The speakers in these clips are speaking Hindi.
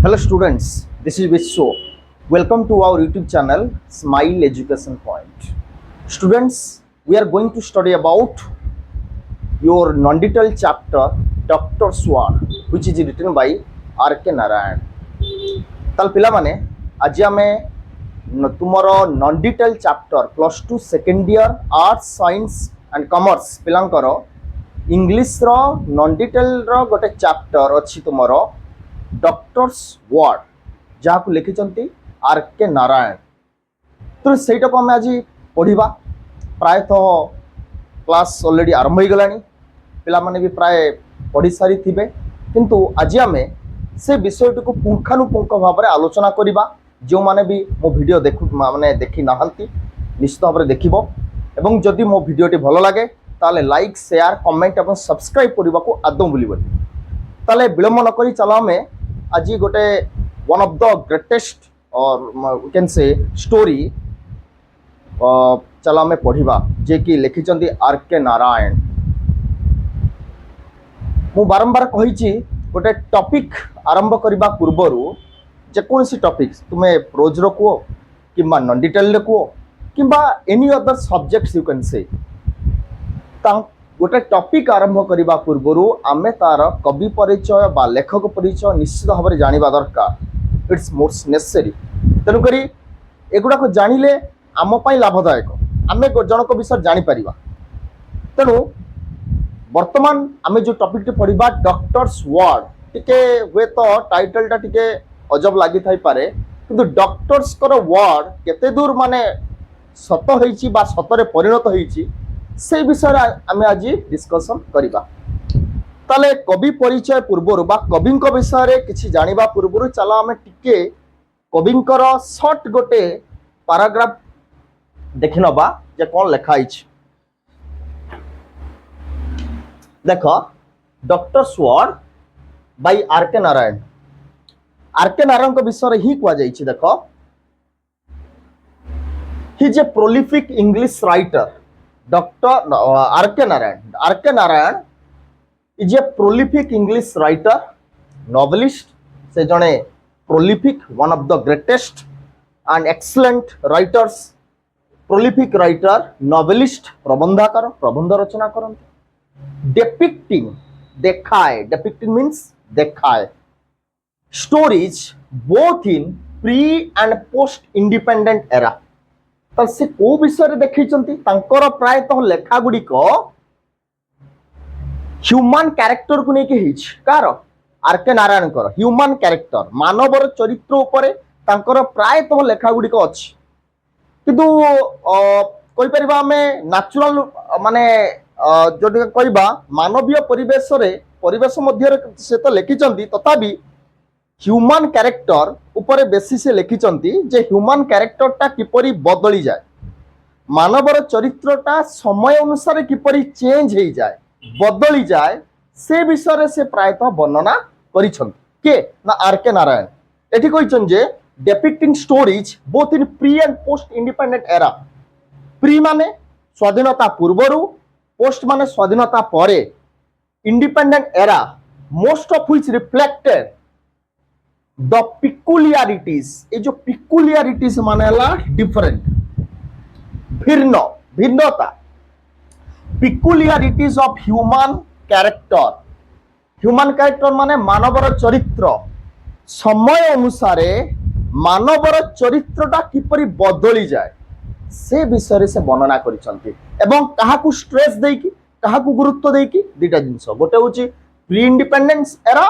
Hello students, this is Vishwa. Welcome to our YouTube channel Smile Education Point. Students, we are going to study about your non-detailed chapter Dr. Swan, which is written by R.K. Narayan. ताल पिला माने आज आमे तुमरो non-detailed chapter +2 second year Arts, Science and Commerce पिलांकर English row non-detailed रो गोटे chapter अछि तुमरो डॉक्टर्स वार्ड जहाँ को लिखिं R.K. नारायण। तो सहीटा को आम आज पढ़ा प्रायतः क्लास ऑलरेडी आरंभ हो गलानी पिला माने भी प्राय पढ़ी सारी थिबे किंतु आज आम से विषयटी को पुंखानुपुंख भाव में आलोचना करवा जो माने भी मो वीडियो देखु माने देखी नाहंती निश्चित भाव में देखिबो एवं जदि मो वीडियोटी भल लगे ताले लाइक शेयर कमेंट और सब्सक्राइब करने को आदौ भूलबनी। ताले विलंब न करी चलो आम आज गोटे वन ऑफ द ग्रेटेस्ट और वी कैन से स्टोरी चलो आम पढ़ा जे कि लिखिं R.K. नारायण। मु बारंबार कही गोटे टॉपिक आरंभ करने पूर्वर जेकोसी टॉपिक तुम्हें प्रोज रो कुओ कि नॉन डिटेल कुओ कि any other subjects you can say गोटे टॉपिक आरंभ करने पूर्वर आमे तार कवि परिचय बा लेखक परिचय निश्चित भाव में जाना दरकार। It's most necessary. तेणुक एगुड़ा जानिले आम लाभदायक आमे जनक विषय जापर। तेणु वर्तमान आमे जो टॉपिक पढ़ा डॉक्टर्स वार्ड टिके हुए तो टाइटलटा टिके अजब लगी थाई पारे किंतु डॉक्टर्स कर वार्ड केते दूर माने सत होईची बा सतरे परिणत होईची से विषय आमे आज डिस्कशन करिबा। ताले कवि परिचय पूर्वर बा कविंक विषय रे किछि जानिबा पूर्वर चला आमे टिके कविंकर शॉर्ट गोटे पैराग्राफ देखिनबा जे कोन लेखा आइछ। देखो doctor's word by R.K. Narayan. R.K. Narayan को विषय ही कहा जाइछि। देखो he is a prolific English writer. Doctor R.K. Narayan. R.K. Narayan is a prolific English writer novelist से जने prolific one of the greatest and excellent writers prolific writer novelist प्रबंधकार प्रबंध रचना करते डिपिक्टिंग देखाए डिपिक्टिंग मीन्स देखाए stories both in pre and post independent era. तो से को विषय देखी प्रायतः लेखा गुड़िक ह्यूमन कैरेक्टर को लेकिन कार R.K. नारायण ह्यूमन कैरेक्टर मानवर चरित्र उपरे प्रायतः लेखा गुड़िक अच्छी किंतु कहीपर आम नाचुराल माने जो कहवा मानवीय परिवेश परिवेश मध्य से तो लिखिं तथापि ह्यूमन कैरेक्टर उपरे बेसी से लिखिं जे ह्यूमन कैरेक्टरटा किपरि बदली जाए मानवर चरित्रटा समय अनुसार किपरि चेंज हो जाए बदली जाए से विषय से प्रायतः वर्णना के ना R.K. नारायण। एठी कहिछन जे depicting stories both in pre and post independent era. Pre माने स्वाधीनता पूर्वरु पोस्ट माने स्वाधीनता परे independent era most of which reflected the peculiarities. ये जो पिकुलियरिटीज माने ला डिफरेंट भिन्न भिन्नता peculiarities of human character. Human character माने मानवर चरित्र समय अनुसारे मानवर चरित्रटा किपरि बदली जाए से विषय से वर्णना करिसंती एवं काहाकू स्ट्रेस देकी काहाकू गुरुत्व देकी दुटा जिंस गोटे होची pre independence era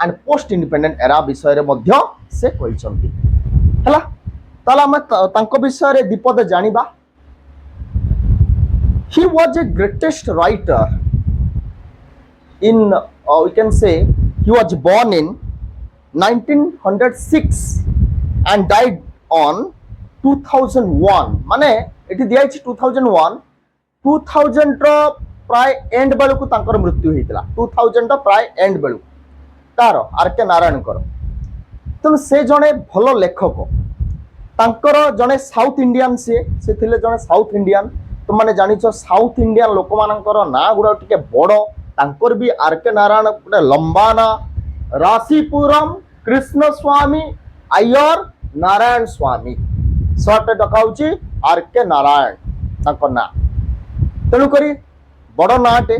and post independent era विषय मध्य से कहिसंती हला। ताला हम तांको विषय रे दीपद जानिबा। He was a greatest writer in we can say he was born in 1906 and died on 2001 माने एठी दिया 2001 2000 रो प्राय एंड बेलू को तांकर मृत्यु हेतिला 2000 रो प्राय एंड बेलू तार R.K. नारायण तेणु से जड़े भल लेखक तांकर जड़े साउथ इंडियन से थिले जड़े साउथ इंडियन तुम मैंने जानिछ साउथ इंडियन लोक मानकर ना गुड़ा टिके बड़ तांकर भी R.K. नारायण गोटे लंबा ना राशिपुरम कृष्ण स्वामी अय्यर नारायण स्वामी सर्ट डका होची आर के नारायण तांको ना तेणु करी बड़ नाटे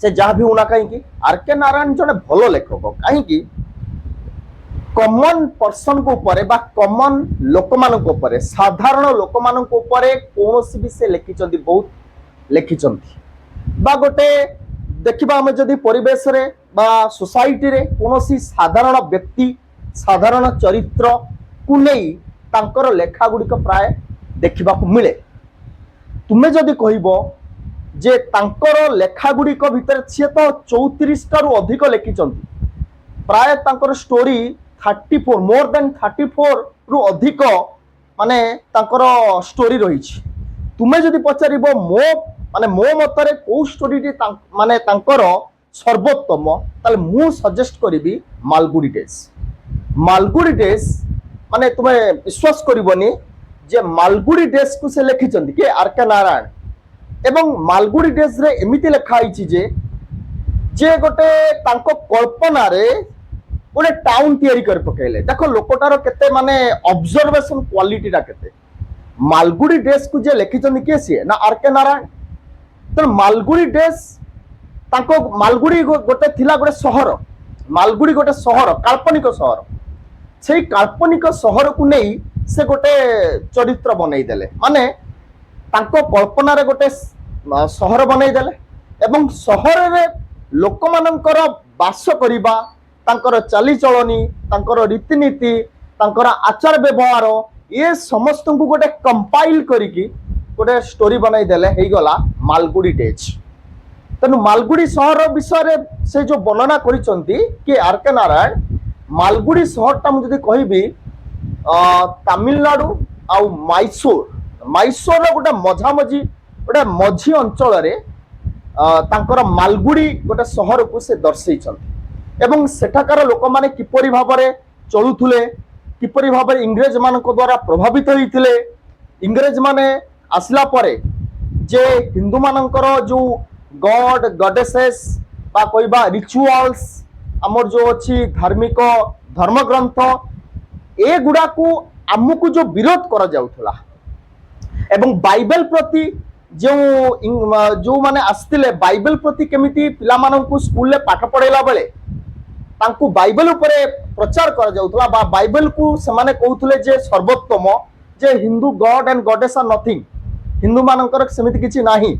से जहाँ भी होना कहीं आर के नारायण जड़े भल लेखक कहीं कॉमन पर्सन को ऊपर बा कॉमन लोक मान ऊपर साधारण लोक मान ऊपर कौन भी से लिखिं बहुत लिखिं बा गोटे देखा आम जदि परिवेश रे बा सोसाइटी रे कौन साधारण व्यक्ति साधारण चरित्र को नहीं तांकर लेखा गुड़िक प्राय देखा मिले तुम्हें जदि कहब जे तांकर लेखा गुड़िक भितर सी तो 34 टारू अधिक लिखिं प्राय तांकर स्टोरी 34 मोर देन 34 रु अधिक माने तांकर स्टोरी रही तुम्हें जदि पचारिबो मो माने मो मतरे को स्टोरी माने तांकर सर्वोत्तम ताले मु सजेस्ट करिबी मालगुडी डेज माने तुम्हें विश्वास करिवनी जे मालगुडी डेज को से लिखिचंदी के आर के नारायण एवं मालगुडी डेज रे एमिति लिखा आइछि जे गोटे तांको कल्पना रे गोटे टाउन तैयारी कर पकेले देखो लोकटार केते माने ऑब्जर्वेशन क्वालिटी टा केते मालगुडी डेज को जे लिखिचंदी के सी ना आर के नारायण तो मालगुडी डेज तांको मालगुडी गोटे थिला गोटे शहर मालगुडी गोटे शहर काल्पनिक शहर से काल्पनिक शहर को नहीं से गोटे चरित्र बनई देले माने तांको कल्पना रे गोटे शहर बनई देले एवं शहर रे लोक मानकर बास करिबा तांकर चालीचलनी तांकर रीतिनीति तांकर आचार व्यवहार ये समस्त को गोटे कंपाइल करिकी गोटे स्टोरी बनई देले हे गला मालगुडी डेज तेणु मालगुडी शहर विषय से जो वर्णना करिसंती कि आर के नारायण मालगुडी शहर टा मुझे कहबी तमिलनाडु आउ मैसूर गोटे मझामझी गोटे मझी अंचल रे तांकर मालगुडी गोटे शहर को से दर्शेइछंती एवं सेठाकार लोक माने किपरि भाबरे चलुथुले किपरि भाबरे इंग्रेज मानक द्वारा प्रभावित होइथिले इंग्रेज माने आसला परे जे हिंदू मानकर जो गॉड गॉडेसेस बा कहबा रिचुअल्स हमर जो अछि धार्मिक धर्म ग्रंथ ए गुडा को आमको जो विरोध करा जाउथला एवं बाइबल प्रति जो माने आस्तिले बाइबल प्रति केमिति पिला मानकु स्कूल ले पाठ पढेला बेले तांकु बाइबल उपरे प्रचार करा जाउथला बा बाइबल को समाने कहउथले जे सर्वोत्तम जे Hindu god and goddess are nothing Hindu मानकर सेमिति किछि नाही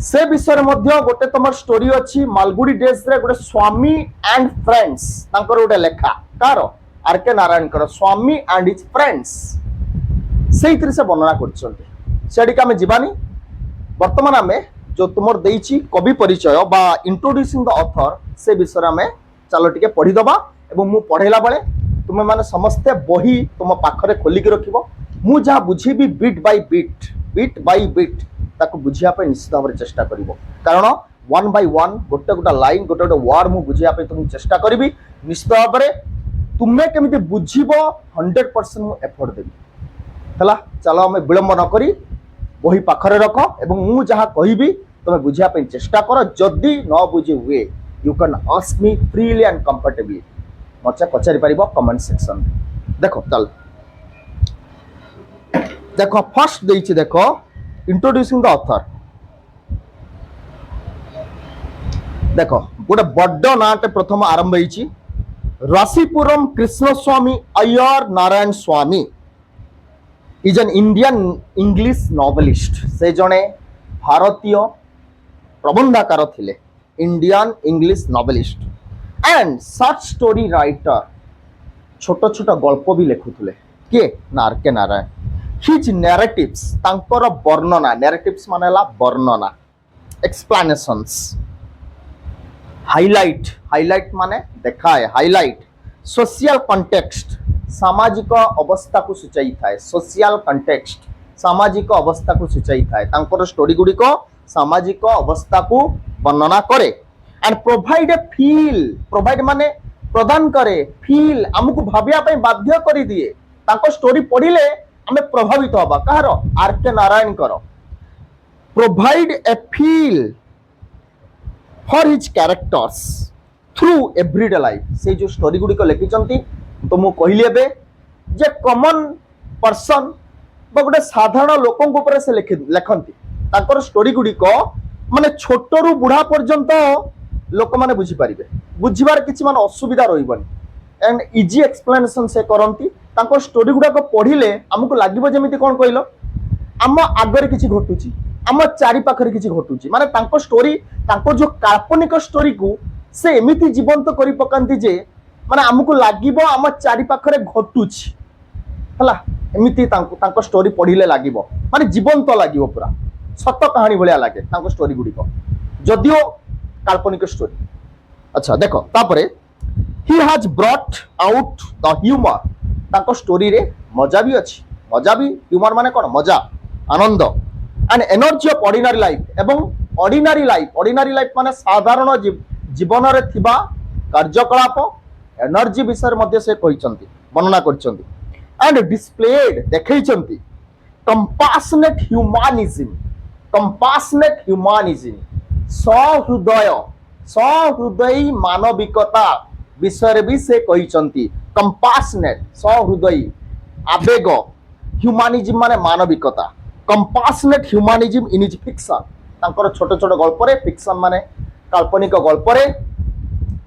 से विषय मध्य गोटे तमर स्टोरी अछि मालगुडी डेज रे गोटे स्वामी एंड फ्रेंड्स तांकर गोटे लेखा कार आर के नारायण कर स्वामी एंड हिज फ्रेंड्स से से वर्णना करछंती सेडी का में जीवानी वर्तमान आमे जो तुमर देइछि कवि परिचय बा इंट्रोड्यूसिंग द ऑथर से विषय में चलो टिके पढ़ी दबा एवं मु पढ़ेला बेले तुमे माने समस्ते बही तुम पाखरे खोली के रखिबो मु जा बुझीबी बिट बाय बिट ताको बुझिया पे निश्चित भाव चेष्टा करिवो कारण वन बाय वन गोटे गोटे लाइन गोटे गोटे वर्ड मु बुझिया पे तुम चेष्टा करिवि निश्चित भाव तुम्हें केमिति बुझीबो 100% मु एफर्ट देबी हला चलो हमें विलंब न करी वही पाखरे रख एवं मु जहाँ कहबी तुम्हें बुझिया पे चेष्टा कर जदि न बुझी हुए you can ask me freely and comfortably मचे पचारि पारिबो कमेंट सेक्शन देखो चल देखो फर्स्ट देइछि देखो इंट्रोड्यूसिंग द ऑथर देखो गोटे बड़ नाटे प्रथम आरंभ होइछि Rasipuram Krishnaswami Iyer Narayanaswami is an Indian English novelist से जने भारतीय प्रबंधकार थिले Indian English novelist and short story writer छोट छोट गल्प भी लिखुले किए आर के नारायण हिज नैरेटिव्स तांकर वर्णना नैरेटिव्स माने ला वर्णना एक्सप्लेनेशंस हाइलाइट माने देखाए हाइलाइट सोशल कॉन्टेक्स्ट सामाजिक अवस्था को सूचाई थाए सोशल कॉन्टेक्स्ट सामाजिक अवस्था को सूचाई थाए तांकर स्टोरी गुडी को सामाजिक अवस्था को वर्णना करे and provide a feel provide माने प्रदान करे फील हमको भाबिया पे बाध्य करी दिए तांको स्टोरी पढ़िले हमें प्रभावित होबा कहार आर के नारायण कर provide a feel for his characters through everyday life से जो स्टोरी गुड़िक लिखिं तो मुझे कहली एबे जे कॉमन पर्सन बा गोटे साधारण लोकों से लिखती ताकर स्टोरी गुड़िक माने छोट रु बुढ़ा पर्यंत लोक मैंने बुझीपारे बुझार किसी मान असुविधा रही एंड इजी एक्सप्लेनेशन से करती स्टोरी गुड़ाक पढ़िले आमको लगे जमी कौन कहल आम आगरे किसी घटुची आम चारि पाखरे किसी घटुची माने तांको स्टोरी तांको जो काल्पनिक स्टोरी को से एमिति जीवंत करी पकांती जे माने आमको लागिबो आम चारि पाखरे घटुची हला एमिति तांको स्टोरी पढ़िले लागिबो माने जीवंत लागिबो पूरा सत कहानी भलिया लागे तांको स्टोरी गुडी को जदियो काल्पनिक स्टोरी। अच्छा देखो तापरे he has brought out the humour तांको स्टोरी रे मजा भी अछि मजा भी ह्यूमर माने कोन मजा आनंद and energy of ordinary life एवं ऑर्डिनरी लाइफ माने साधारण जीवन रे थिबा कार्यकलाप एनर्जी विषय मध्ये से कहिसंती वर्णना करछंती एंड डिस्प्लेड देखैछंती कंपासनेट ह्यूमानिज्म सहृदयी मानविकता विषय भी से कहिसंती कंपासनेट सहृदयी आवेग ह्यूमानिज्म माने मानविकता कंपासनेट ह्यूमानिज्म इन इज फिक्शन तांकर छोट छोट गल्प रे फिक्शन माने काल्पनिक गल्प रे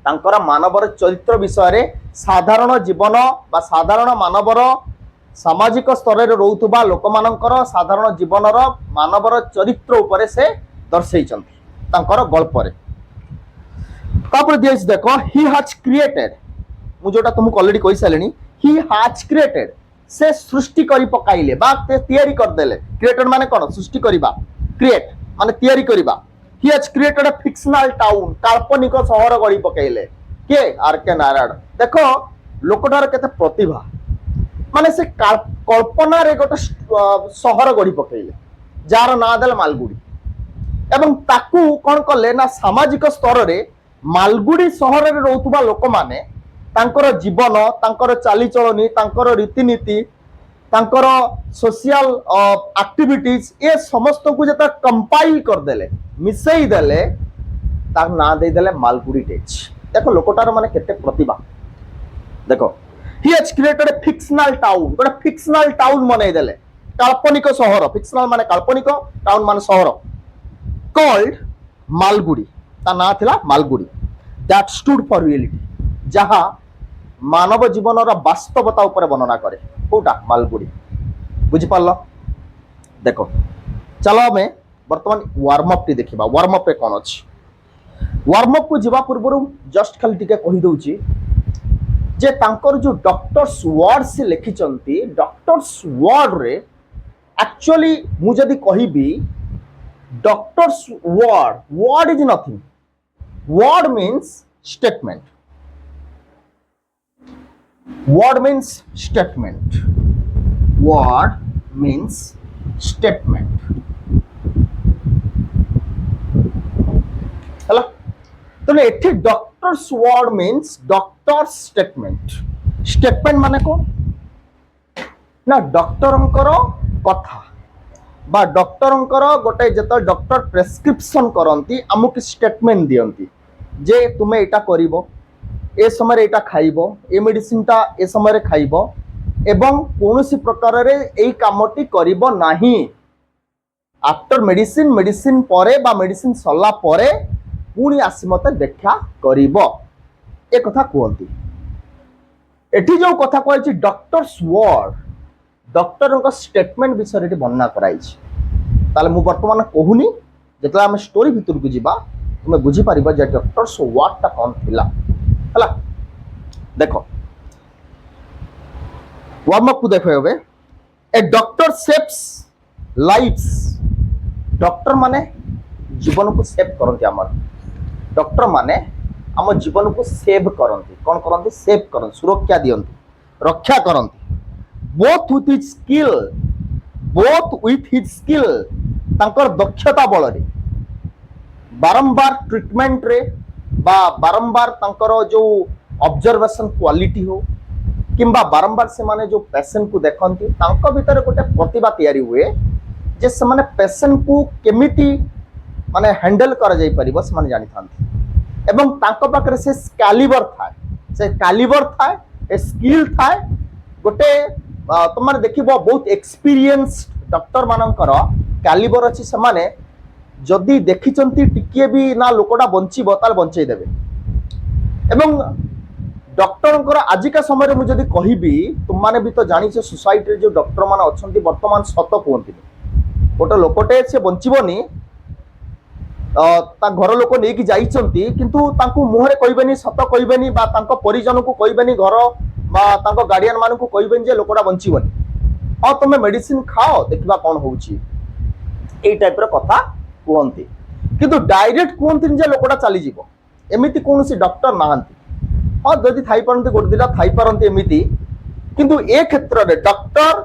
तांकर मानवर चरित्र विषय रे साधारण जीवन बा साधारण मानवर सामाजिक स्तर रे रहउतबा लोक मानकर साधारण जीवनर मानवर चरित्र उपरे से दर्शैचंती तांकर गल्प रे तापर दिस देखो ही हैज क्रिएटेड मु जोटा तुमको ऑलरेडी कहि सालेनी ही हैज क्रिएटेड से सृष्टि करी पकाइले बा तैयारी कर देले क्रिएटेड माने कोन सृष्टि करिबा क्रिएट माने तैयारी करिबा he has created a fictional town काल्पनिक शहर गढ़ी पकाइले के आर के नारायण देखो लोकटार केते प्रतिभा माने से कल्पना रे गोटे शहर गढ़ी पकाइले जार ना देले मालगुडी एवं ताकू कोन कले ना सामाजिक स्तर रे मालगुडी शहर रे रहउतबा लोक माने तांकर जीवन तांकर चालीचलनी तांकर रीतिनीति तांकर सोशल एक्टिविटीज ये समस्त को जता कंपाइल कर देले मिसई देले तार ना दे देले मालगुडी टेच देखो लोकटार माने केते प्रतिभा देखो he has created a fictional town गोटे फिक्शनल टाउन बनै देले काल्पनिक शहर फिक्शनल माने काल्पनिक टाउन माने शहर कॉल्ड मालगुडी ता ना थिला Malgudi that stood for reality जहा मानव जीवन वास्तवता उपर वर्णना करे कोटा मालगुडी बुझी पारल देखो चलो आम बर्तमान वार्म अप टी देखिबा वार्म अप रे कोन अछि वार्म अप को जीवा पूर्व जस्ट खाली टिके कहि दउची जे तांकर जो डॉक्टर्स वर्ड से लिखिचंती डॉक्टर्स वर्ड रे एक्चुअली मु जदी कहिबी doctor's word is nothing word means statement word means statement हला तो एठी doctor's word means doctor's statement माने को ना डॉक्टरंकर कथा बा डॉक्टरंकर गोटे जत डॉक्टर प्रेस्क्रिप्शन करंती आमुक स्टेटमेंट दियंती जे तुमे एटा करिवो ए समय एटा खाइबो ए मेडिसिन टा ए समय खाइबो एवं कोनोसी प्रकार रे एई कामटी करिबो नाही आफ्टर मेडिसिन परे बा मेडिसिन सल्ला परे पुणी आसी मते देखा करिबो ए कथा कहंती एठी जो कथा कहैछि डॉक्टर्स वर्ड डॉक्टर का स्टेटमेंट विषय रे वर्णना कराइछि ताले मु वर्तमान कहूनी जेतला हम स्टोरी भितर को जिबा तुमे बुझी पारिबा जे डॉक्टर्स वर्ड टा कोन थिला हला देखो वार्म अप को देखो एबे ए डॉक्टर सेव्स लाइव्स डॉक्टर माने जीवन को सेव करंती हमर डॉक्टर माने हम जीवन को सेव करंती कोन करंती सेव करन सुरक्षा दियंती रक्षा करंती बोथ विथ हिज स्किल तांकर दक्षता बल रे बारंबार ट्रीटमेंट रे बा बारंबार तांकर जो ऑब्जर्वेशन क्वालिटी हो किंबा बारंबार से माने जो पेशेंट को देखंती तांको भीतर गोटे प्रतिभा तैयारी हुए जे से माने पेशेंट को केमिति माने हैंडल कर जाई परिबो से माने जानि थांती एवं तांको पाखरे से कैलिबर थाए से कैलिबर थाए ए स्किल थाए गोटे तुम देखिबो बहुत एक्सपीरियंस डॉक्टर मानकर कैलिबर अछि से माने जदि देखिचंती टिके भी ना लोकटा बंचिबो ताल बंचै देबे एवं डॉक्टर आजिका समय मुझे जदि कहबी तुम माने भी तो जानी सोसाइटी रे जो डॉक्टर मान अच्छी वर्तमान सत कहती गोटे लोकटे से बंचबनी घर लोक नहीं जाइछंती किंतु तांको मुहरे कहबेनी सत कहबेनी बा तांको परिजन को कहबेनी घर बा तांको गार्डियन मान को कहबेनी जे लोकटा बंचबनी हाँ तुम मेडिसिन खाओ देखा कौन होउची ए टाइप रो कथा कहती किंतु डायरेक्ट कहती जे लोकटा चली जीवो एमिति कोनोसी डॉक्टर नाहंती हाँ जदि थाई पारंती गोटे दिटा थाई पारंती एमिति किंतु ए क्षेत्र रे डॉक्टर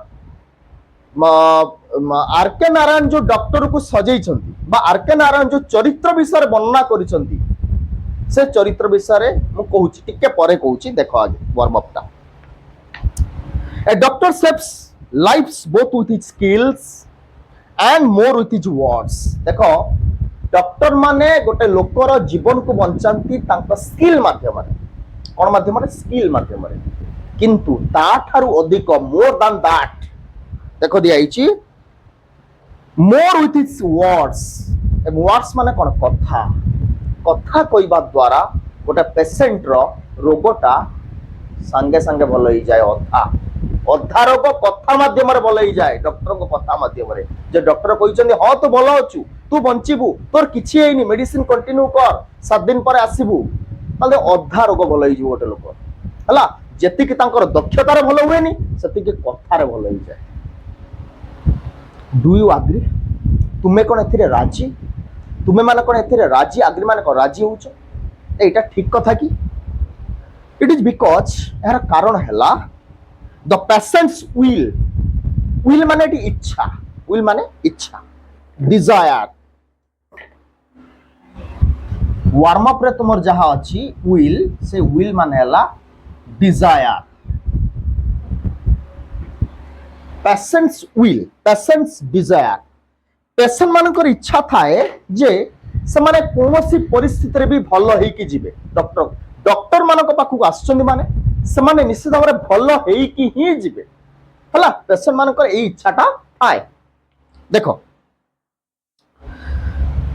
आरके नारायण जो डॉक्टर को सजेइछंती बा आरके नारायण जो चरित्र विषय वर्णना करिसंती से चरित्र विषय मु कहूची टिके परे कहूची देखो आगे वार्म अप टा a doctor saves lives both with his skills and more with his words देखो डॉक्टर माने गोटे लोकर जीवन को बंचाती तांका स्किल माध्यम कौन माध्यम स्किल माध्यम किंतु ताठारु अधिक मोर दान दैट देखो दिया मोर विथ हिज वर्ड्स वर्ड्स माने कौन कथा कथा कहवा द्वारा गोटे पेसेंट रो रोगटा संगे संगे भल हो जाए अधा अधा रोग कथा माध्यम भल हो जाए डॉक्टर को कथा माध्यम जे डॉक्टर कहते हाँ तू भल अच्छु तू बंचबू तोर किछि हेनी मेडिसिन कंटिन्यू कर 7 दिन पर आसबू ताले अधा रोग भल हो गोटे लोक हला जेतिक तांकर दक्षतार भल हुएनी सेतिक कथार भल हो जाए डू यू एग्री तुमे कोन एथिरे राजी तुमे माने कोन एथिरे राजी एग्री माने कोन राजी होउछ एटा ठीक कथा की इट इज बिकॉज यार कारण हैला द पेशेंट्स विल माने इच्छा विल माने इच्छा डिजायर वार्म अप रे तुमर जहा अछि विल से विल माने हैला desire patients will patients desire patient मानकर इच्छा थाए जे से माने कोनोसी परिस्थिति रे भी भल हेई कि जिवे डॉक्टर डॉक्टर मानक पाखु आछचंदी माने से माने निश्चित भाव भल हेई कि ही जिवे हला पेशेंट मानकर ए इच्छाटा थाए देखो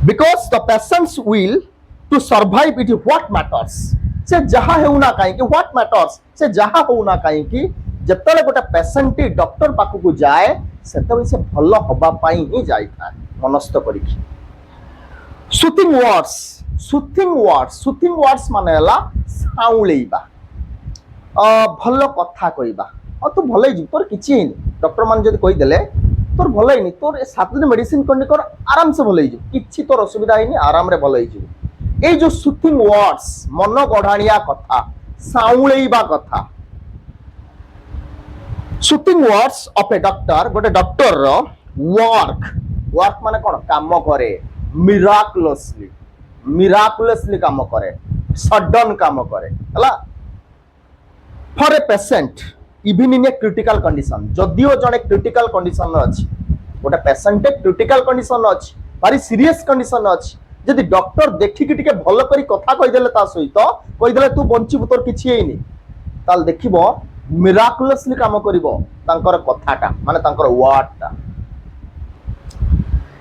because the patients will to survive it what matters से जहा हेउना काई कि व्हाट मैटर्स से जहा होउना काई कि जतले गोटे पेशेंट डॉक्टर पाखु को जाए सेतबे से भल हबा पाई ही जाई था मनस्थ करिखि सूथिंग वर्ड्स माने हला साउलेइबा भल कथा कहबा और तू भल ही तोर किछि हेनी डॉक्टर मान जदि कहि देले तोर भल हेनी तोर 7 दिन मेडिसिन कंटिन्यू कर आराम से भल ही किछि तोर असुविधा हेनी आराम रे भल ही ए जो सूथिंग वर्ड्स मन गढ़ाणिया कथा साउलेइबा कथा soothing words of A doctor गोटे डॉक्टर रो वर्क माने कोन काम करे मिराकुलसली काम करे सडन काम करे हला for a patient even in a critical condition जदियो जने क्रिटिकल कंडीशन अछि गोटे पेशेंट क्रिटिकल कंडीशन अछि भारी सीरियस कंडीशन अछि जदि डॉक्टर देखिक टिके भल करी कथा कहि देले ता सहित कहि देले तू बंचिबू तोर किछि हेनी ताल देखिबो मिराकुलसली काम करिवो तांकर कथाटा माने तांकर वर्डटा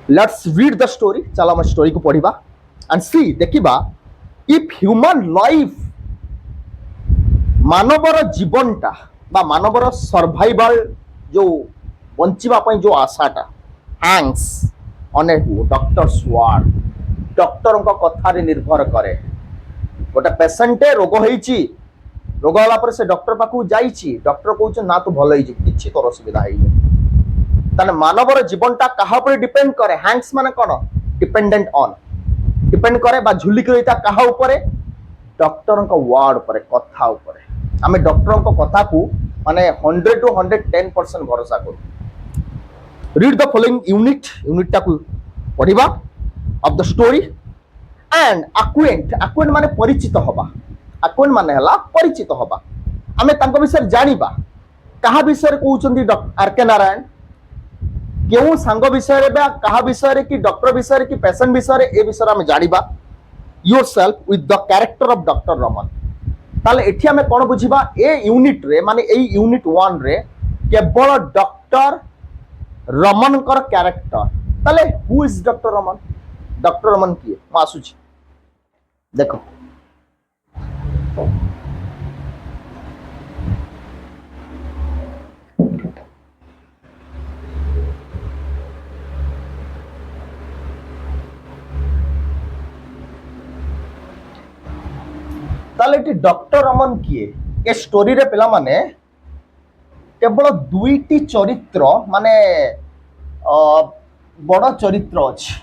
लेट्स रीड द स्टोरी चलो हम स्टोरी को पढ़िबा एंड सी देखिबा इफ ह्यूमन लाइफ मानवर जीवनटा बा मानवर सर्वाइवल जो बंचिबा पई जो आशाटा hangs on a doctor's word doctor को कथा रे निर्भर करे गोटे पेशेंट रोग होईची रोग होला पर से डॉक्टर पाखु जाईची डॉक्टर कहउछ ना तू भल होईची किछि तोर असुविधा हेई ताने मानवर जीवनटा कहा पर डिपेंड करे हैंग्स माने कोन डिपेंडेंट ऑन डिपेंड करे बा झुलिक रहिता कहा ऊपर डॉक्टर को वर्ड पर कथा ऊपर हमें डॉक्टर को कथा को माने 100 to 110% भरोसा करू रीड द फॉलोइंग यूनिट टा को पढ़िबा of the story and acquaint माने परिचित होबा एक्वेंट माने हला परिचित होबा हमें तांको विषय जानिबा कहा विषय कहउचंदी आरके नारायण केउ सांग विषय रे बा कहा विषय रे कि डॉक्टर विषय रे कि पेशेंट विषय रे ए विषय हम जानिबा yourself with the character of Dr. Raman. তাহলে এটি আমি কোন বুঝিবা এ ইউনিট রে মানে এই ইউনিট 1 রে কেবল ডক্টর রমনଙ୍କର ক্যারেক্টর তাহলে who is doctor Raman doctor Raman কি ମୁଁ ଆସୁଛି দেখো তাহলে এটি ডক্টর রমন কি এ স্টোরি রে পিলা মানে কেবল দুইটি চরিত্র মানে বড় চরিত্র আছে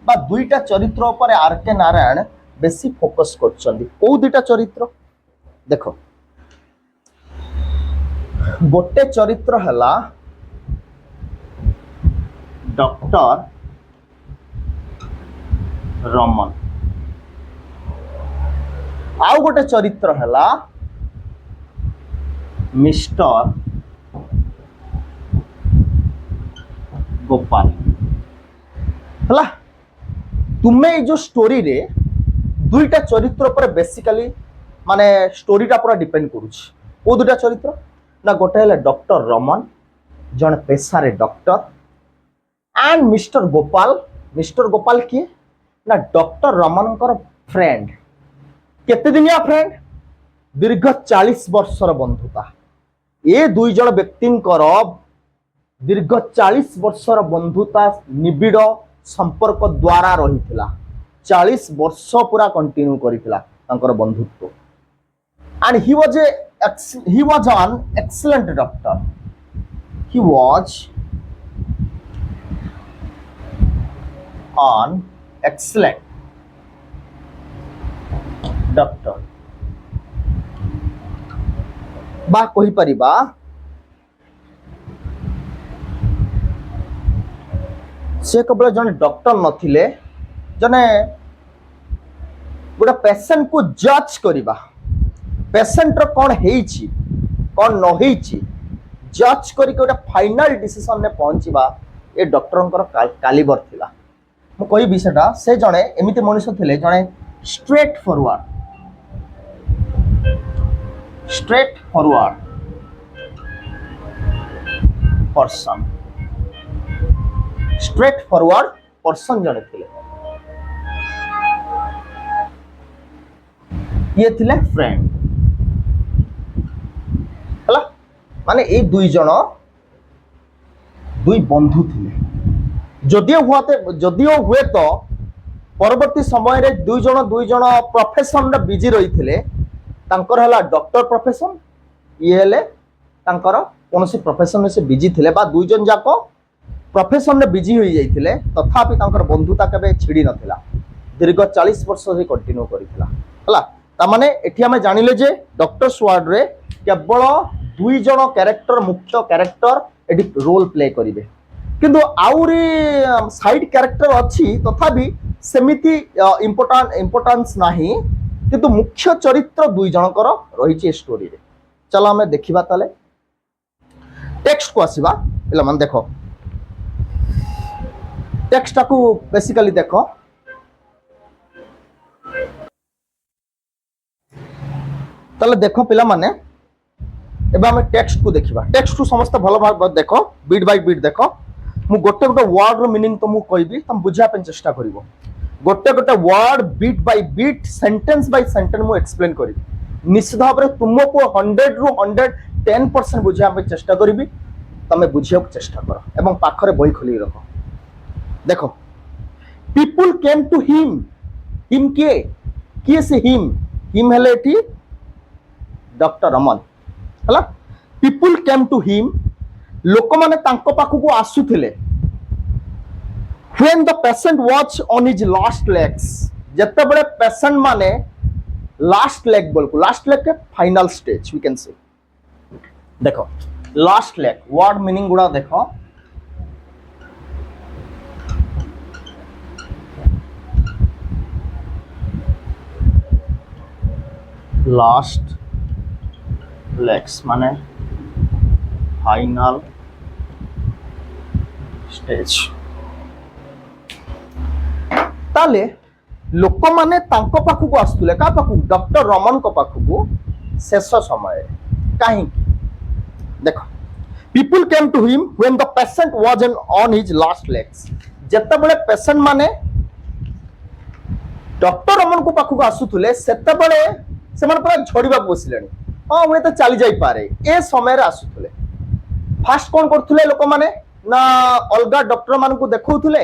বা দুইটা চরিত্র উপরে আর কে নারায়ণ বেশি ফোকস করছেন কোউ দুইটা চরিত্র দেখো গোটে চরিত্র হেলা ডক্টর রমন ଆଉ ଗୋଟେ ଚରିତ୍ର ହେଲା ମିଷ୍ଟର ଗୋପାଳ ହେଲା ତୁମେ ଏଇ ଯୋଉ ଷ୍ଟୋରୀରେ ଦୁଇଟା ଚରିତ୍ର ଉପରେ ବେସିକାଲି ମାନେ ଷ୍ଟୋରୀଟା ପୁରା ଡିପେଣ୍ଡ କରୁଛି କୋଉ ଦୁଇଟା ଚରିତ୍ର ନା ଗୋଟେ ହେଲା ଡକ୍ଟର ରମନ ଜଣେ ପେଶାରେ ଡକ୍ଟର ଆଣ୍ଡ ମିଷ୍ଟର ଗୋପାଳ କିଏ ନା ଡକ୍ଟର ରମନଙ୍କର ଫ୍ରେଣ୍ଡ କେତେ ଦିନିଆ ଫ୍ରେଣ୍ଡ ଦୀର୍ଘ 40 ବର୍ଷର ବନ୍ଧୁତା ଏ ଦୁଇ ଜଣ ବ୍ୟକ୍ତିଙ୍କର ଦୀର୍ଘ 40 ବର୍ଷର ବନ୍ଧୁତା ନିବିଡ଼ ସମ୍ପର୍କ ଦ୍ୱାରା ରହିଥିଲା 40 ବର୍ଷ ପୁରା କଣ୍ଟିନ୍ୟୁ କରିଥିଲା ତାଙ୍କର ବନ୍ଧୁତ୍ୱ and he was an excellent doctor he was an excellent doctor বা কହି परिबा से केवल जने डॉक्टर नथिले जने गोटे पेशेंट को जज करिबा पेशेंट रो कोन हेइची कोन न हेइची जज करी के गोटे फाइनल डिसीजन ने पहुंचीबा ए डॉक्टरंकर कालिबर थिला मु कहिबि सेटा से जने एमिति मनुष्य थिले जने straight forward person straight forward person जने थिले ये थिले फ्रेंड हला माने ए दुई जण दुई बंधु थिले जदियो हुए तो परवर्ती समय रे दुई जण प्रोफेशन रे बिजी रही थिले तांकर हला डॉक्टर प्रोफेशन ये हेले तांकर कोनसी प्रोफेशन से बिजी थिले बा दुई जण जाको प्रोफेशन रे बिजी होई जाइथिले तथापि तांकर बंधुता केबे छिड़ी नथिला दीर्घ 40 वर्ष से कंटिन्यू करिथिला हला ता माने एठी हमें जानिले जे डॉक्टर स्वार्ड रे केवल दुई जण कैरेक्टर मुख्य कैरेक्टर एडी रोल प्ले करिवे किंतु आउरी साइड कैरेक्टर अछि तथापि सेमिति इंपोर्टेंस नाही किंतु मुख्य चरित्र दुई जनकर रही स्टोरी रे चलो हमें देखिबा ताले टेक्स्ट को आसीबा एला मन देखो टेक्स्ट को बेसिकली देखो ताले देखो पिला माने एबा हमें टेक्स्ट को देखिबा टेक्स्ट को समस्त भलो भाग देखो बीट बाय बीट देखो मु गोटे वर्ड रो मीनिंग तो मु कहबी तुम बुझा पे चेष्टा करिवो गोटे word bit by bit sentence by sentence मु एक्सप्लेन करी निश्चित भाव में तुमको 100 रु 110% बुझा पे चेष्टा करी तमे बुझिया चेष्टा करो एवं पाखरे बही खोली रखो देखो पीपल केम टू हिम किए से हिम हेले एटी डॉक्टर रमन हला पीपल केम टू हिम लोक माने तांको पाखु आसुथिले when the patient was on his last legs जत्ते बड़े पेशेंट माने लास्ट लेग बोल को लास्ट लेग के final stage we can say देखो लास्ट लेग वर्ड मीनिंग गुड़ा देखो लास्ट लेग्स माने फाइनल स्टेज ताले लोक माने तांको पाखु आसुले का पाखु डॉक्टर रमन को पाखु शेष समय कहीं देखो people came to him when the patient was on his last legs जत्ता बड़े पेशेंट माने डॉक्टर रमन को पाखु आसुले सेत्ता बड़े से मन पूरा झड़िबा बसिलेनी हां वे तो चली जाई पारे ए समय रे आसुले फास्ट कोन करथुले लोक माने ना अलगा डॉक्टर मान को देखौथुले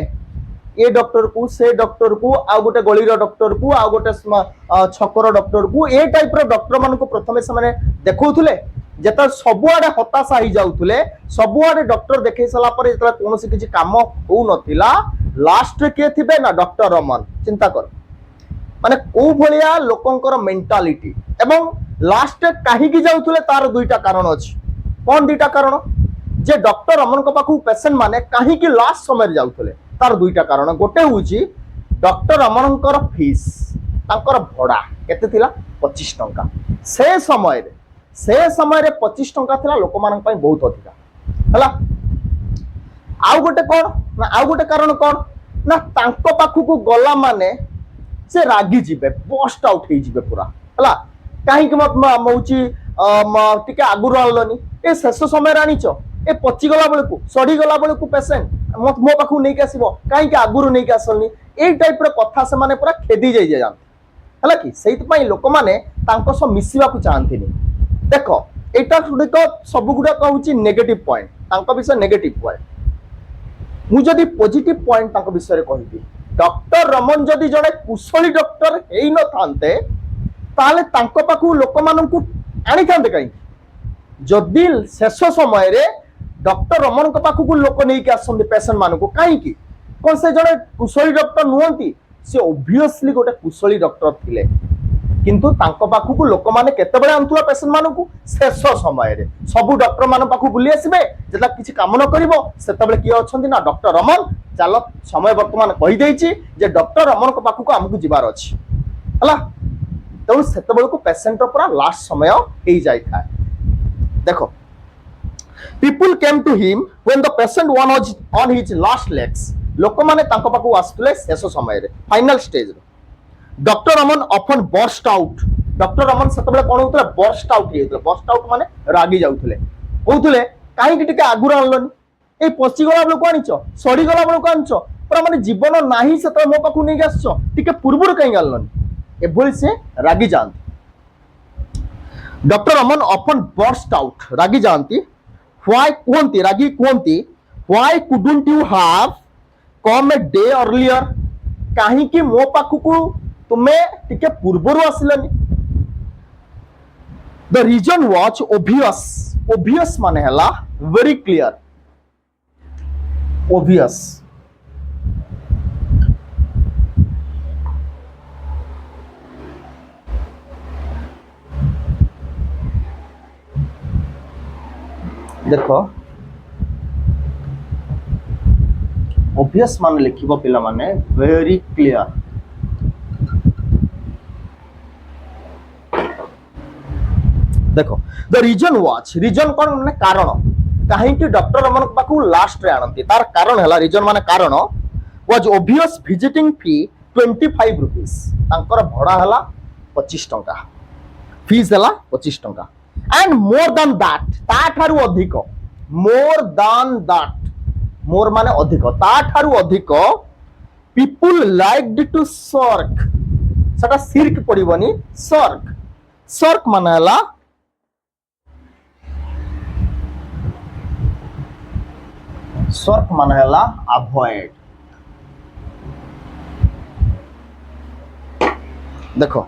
ए डॉक्टर को से डॉक्टर को आ गोटे गलीर डॉक्टर को आ गोटे छकर डॉक्टर को ए टाइप रो डॉक्टर मान को प्रथमे से माने देखौथुले जेता सबुआडे हताशा ही जाउथुले सबुआडे डॉक्टर देखै सला पर जेता कोनोसी किछि काम हो नथिला लास्ट रे के थिबे ना डॉक्टर रमन चिंता कर माने को भलिया लोकंकर मेंटालिटी एवं लास्ट रे काहे की जाउथुले तार दुईटा कारण अछि कोन दुईटा कारण जे डॉक्टर रमन को पाखु पेशेंट माने काहे की लास्ट समय रे जाउथुले तार दुईटा कारण गोटे होउची डॉक्टर रमनकर फीस तांकर भड़ा केते थिला 25 टंका से समय रे 25 टंका थिला लोक मानन पई बहुत अधिका हला आउ गोटे कोन ना आउ गोटे कारण कोन ना तांको पाखु को गला माने से रागी जिबे बस्ट आउट हे जिबे पूरा हला काहे कि मत मौची टिके आगुर आलनी ए शेष समय रानीचो ए पची गला बेले को सड़ी गला बेले को पेशेंट मो पाखु नै के आसीबो काहे कि आगुर नै के आसलनी ए टाइप रे कथा से माने पूरा खेदी जाई जान हला कि सेहित पई लोक माने तांको सो मिसिबा को चाहंतिनी देखो एटा गुड़िक सब गुड़ा कहूँ नेगेटिव पॉइंट तांको विषय नेगेटिव पॉइंट मु जदि पॉजिटिव पॉइंट तांको विषय कहबी डॉक्टर रमन जदि जड़े कुशली डॉक्टर हेई न थांते ताले तांको पाखु लोक माननकु आनी थांते काई जदि शेष समय रे डॉक्टर रमन को पाखु को लोक नै के आसंदे पेशेंट माननकु काई की कोन से जड़े कुशली डॉक्टर नुहंती से ऑब्वियसली गोटे कुशली डॉक्टर थिले किंतु तांको पाखु को लोक माने केते बळे आंतुला पेशेंट माननकु शेष समय रे सब डॉक्टर मान पाखु बुली आसीबे जेला किछि काम न करिवो सेते बळे किए अछंती ना डॉक्टर रमन चलो समय वर्तमान कहि देछि जे डॉक्टर रमन को पाखु को हमकु जिबार अछि हला तो सेते बळे को पेशेंट रो पूरा लास्ट समय हेई जाय थाए देखो people came to him when the patient was on his last legs लोक माने तांको पाखु आस्तले शेष समय रे फाइनल स्टेज रो doctor Raman often burst out doctor Raman सेते कोन होतले बर्स्ट आउट हेतले बर्स्ट आउट माने रागी जाउतले होतले काहे कि टिके आगुर आनलनी ए पची गला बेले को आनिचो सड़ी गला बेले को आनिचो पर माने जीवन नाही सेते मो पाखु नै गसचो टिके पूर्वुर काहे आनलनी एभली से रागी जानती doctor Raman often burst out रागी जानती व्हाई कोंती रागी कोंती why couldn't you have come a day earlier काहे कि मो पाखु को तुम्हें टिके पूर्वरु आसिलनी द रीजन वाज obvious माने हला वेरी क्लियर obvious देखो obvious मान लिखिबो पिला माने वेरी क्लियर देखो द रीजन कौन माने कारण कहीं डॉक्टर रमन पाखु लास्ट रे आनंती तार कारण हला रीजन माने कारण was obvious visiting fee 25 rupees तांकर भड़ा हला 25 टंका फीस हला 25 टंका एंड मोर देन दैट ता थारु अधिक मोर माने अधिक ता थारु अधिक पीपल लाइक्ड टू सर्क सटा सिर्क पड़िबनी सर्क माने हला सर्क माने हला अवॉइड देखो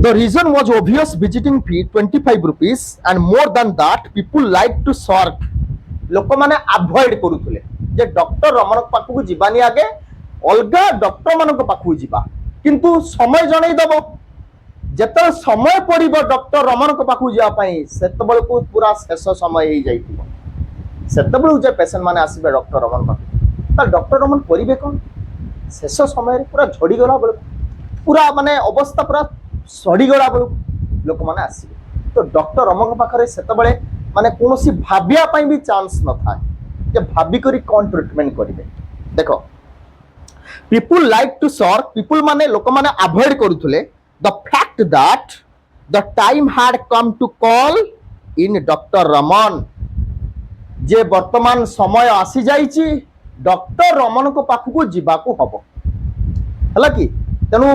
the reason was obvious visiting fee 25 rupees and more than that people like to सर्क लोक माने अवॉइड करूथले जे डॉक्टर रमन पाखु को जीवानी आगे अलगा डॉक्टर मान पाखु जीवा किंतु समय जणै दबो जेते समय पड़िबो डॉक्टर रमन पाखु जीवा पई सेतबेल को पूरा शेष समय हे जाइतिबो सेतबेल जे पेशेंट माने आसीबे डॉक्टर रमन पाखु ता डॉक्टर रमन करिवे कोन शेष समय पूरा झड़ी गला बेल पूरा माने अवस्था पूरा सड़ी गला बेल लोक माने आसीबे तो डॉक्टर रमन पाखरे सेतबेले माने कोनोसी भाबिया पई भी चांस न थाए जे भाबी करी कोन ट्रीटमेंट करिवे देखो people like to shirk, people माने लोक माने avoid करुथुले the fact that the time had come to call in Dr. Raman, जे वर्तमान समय आसी जाइछि डॉक्टर रमन को पाखु जीवाकू हबो हला कि तेनु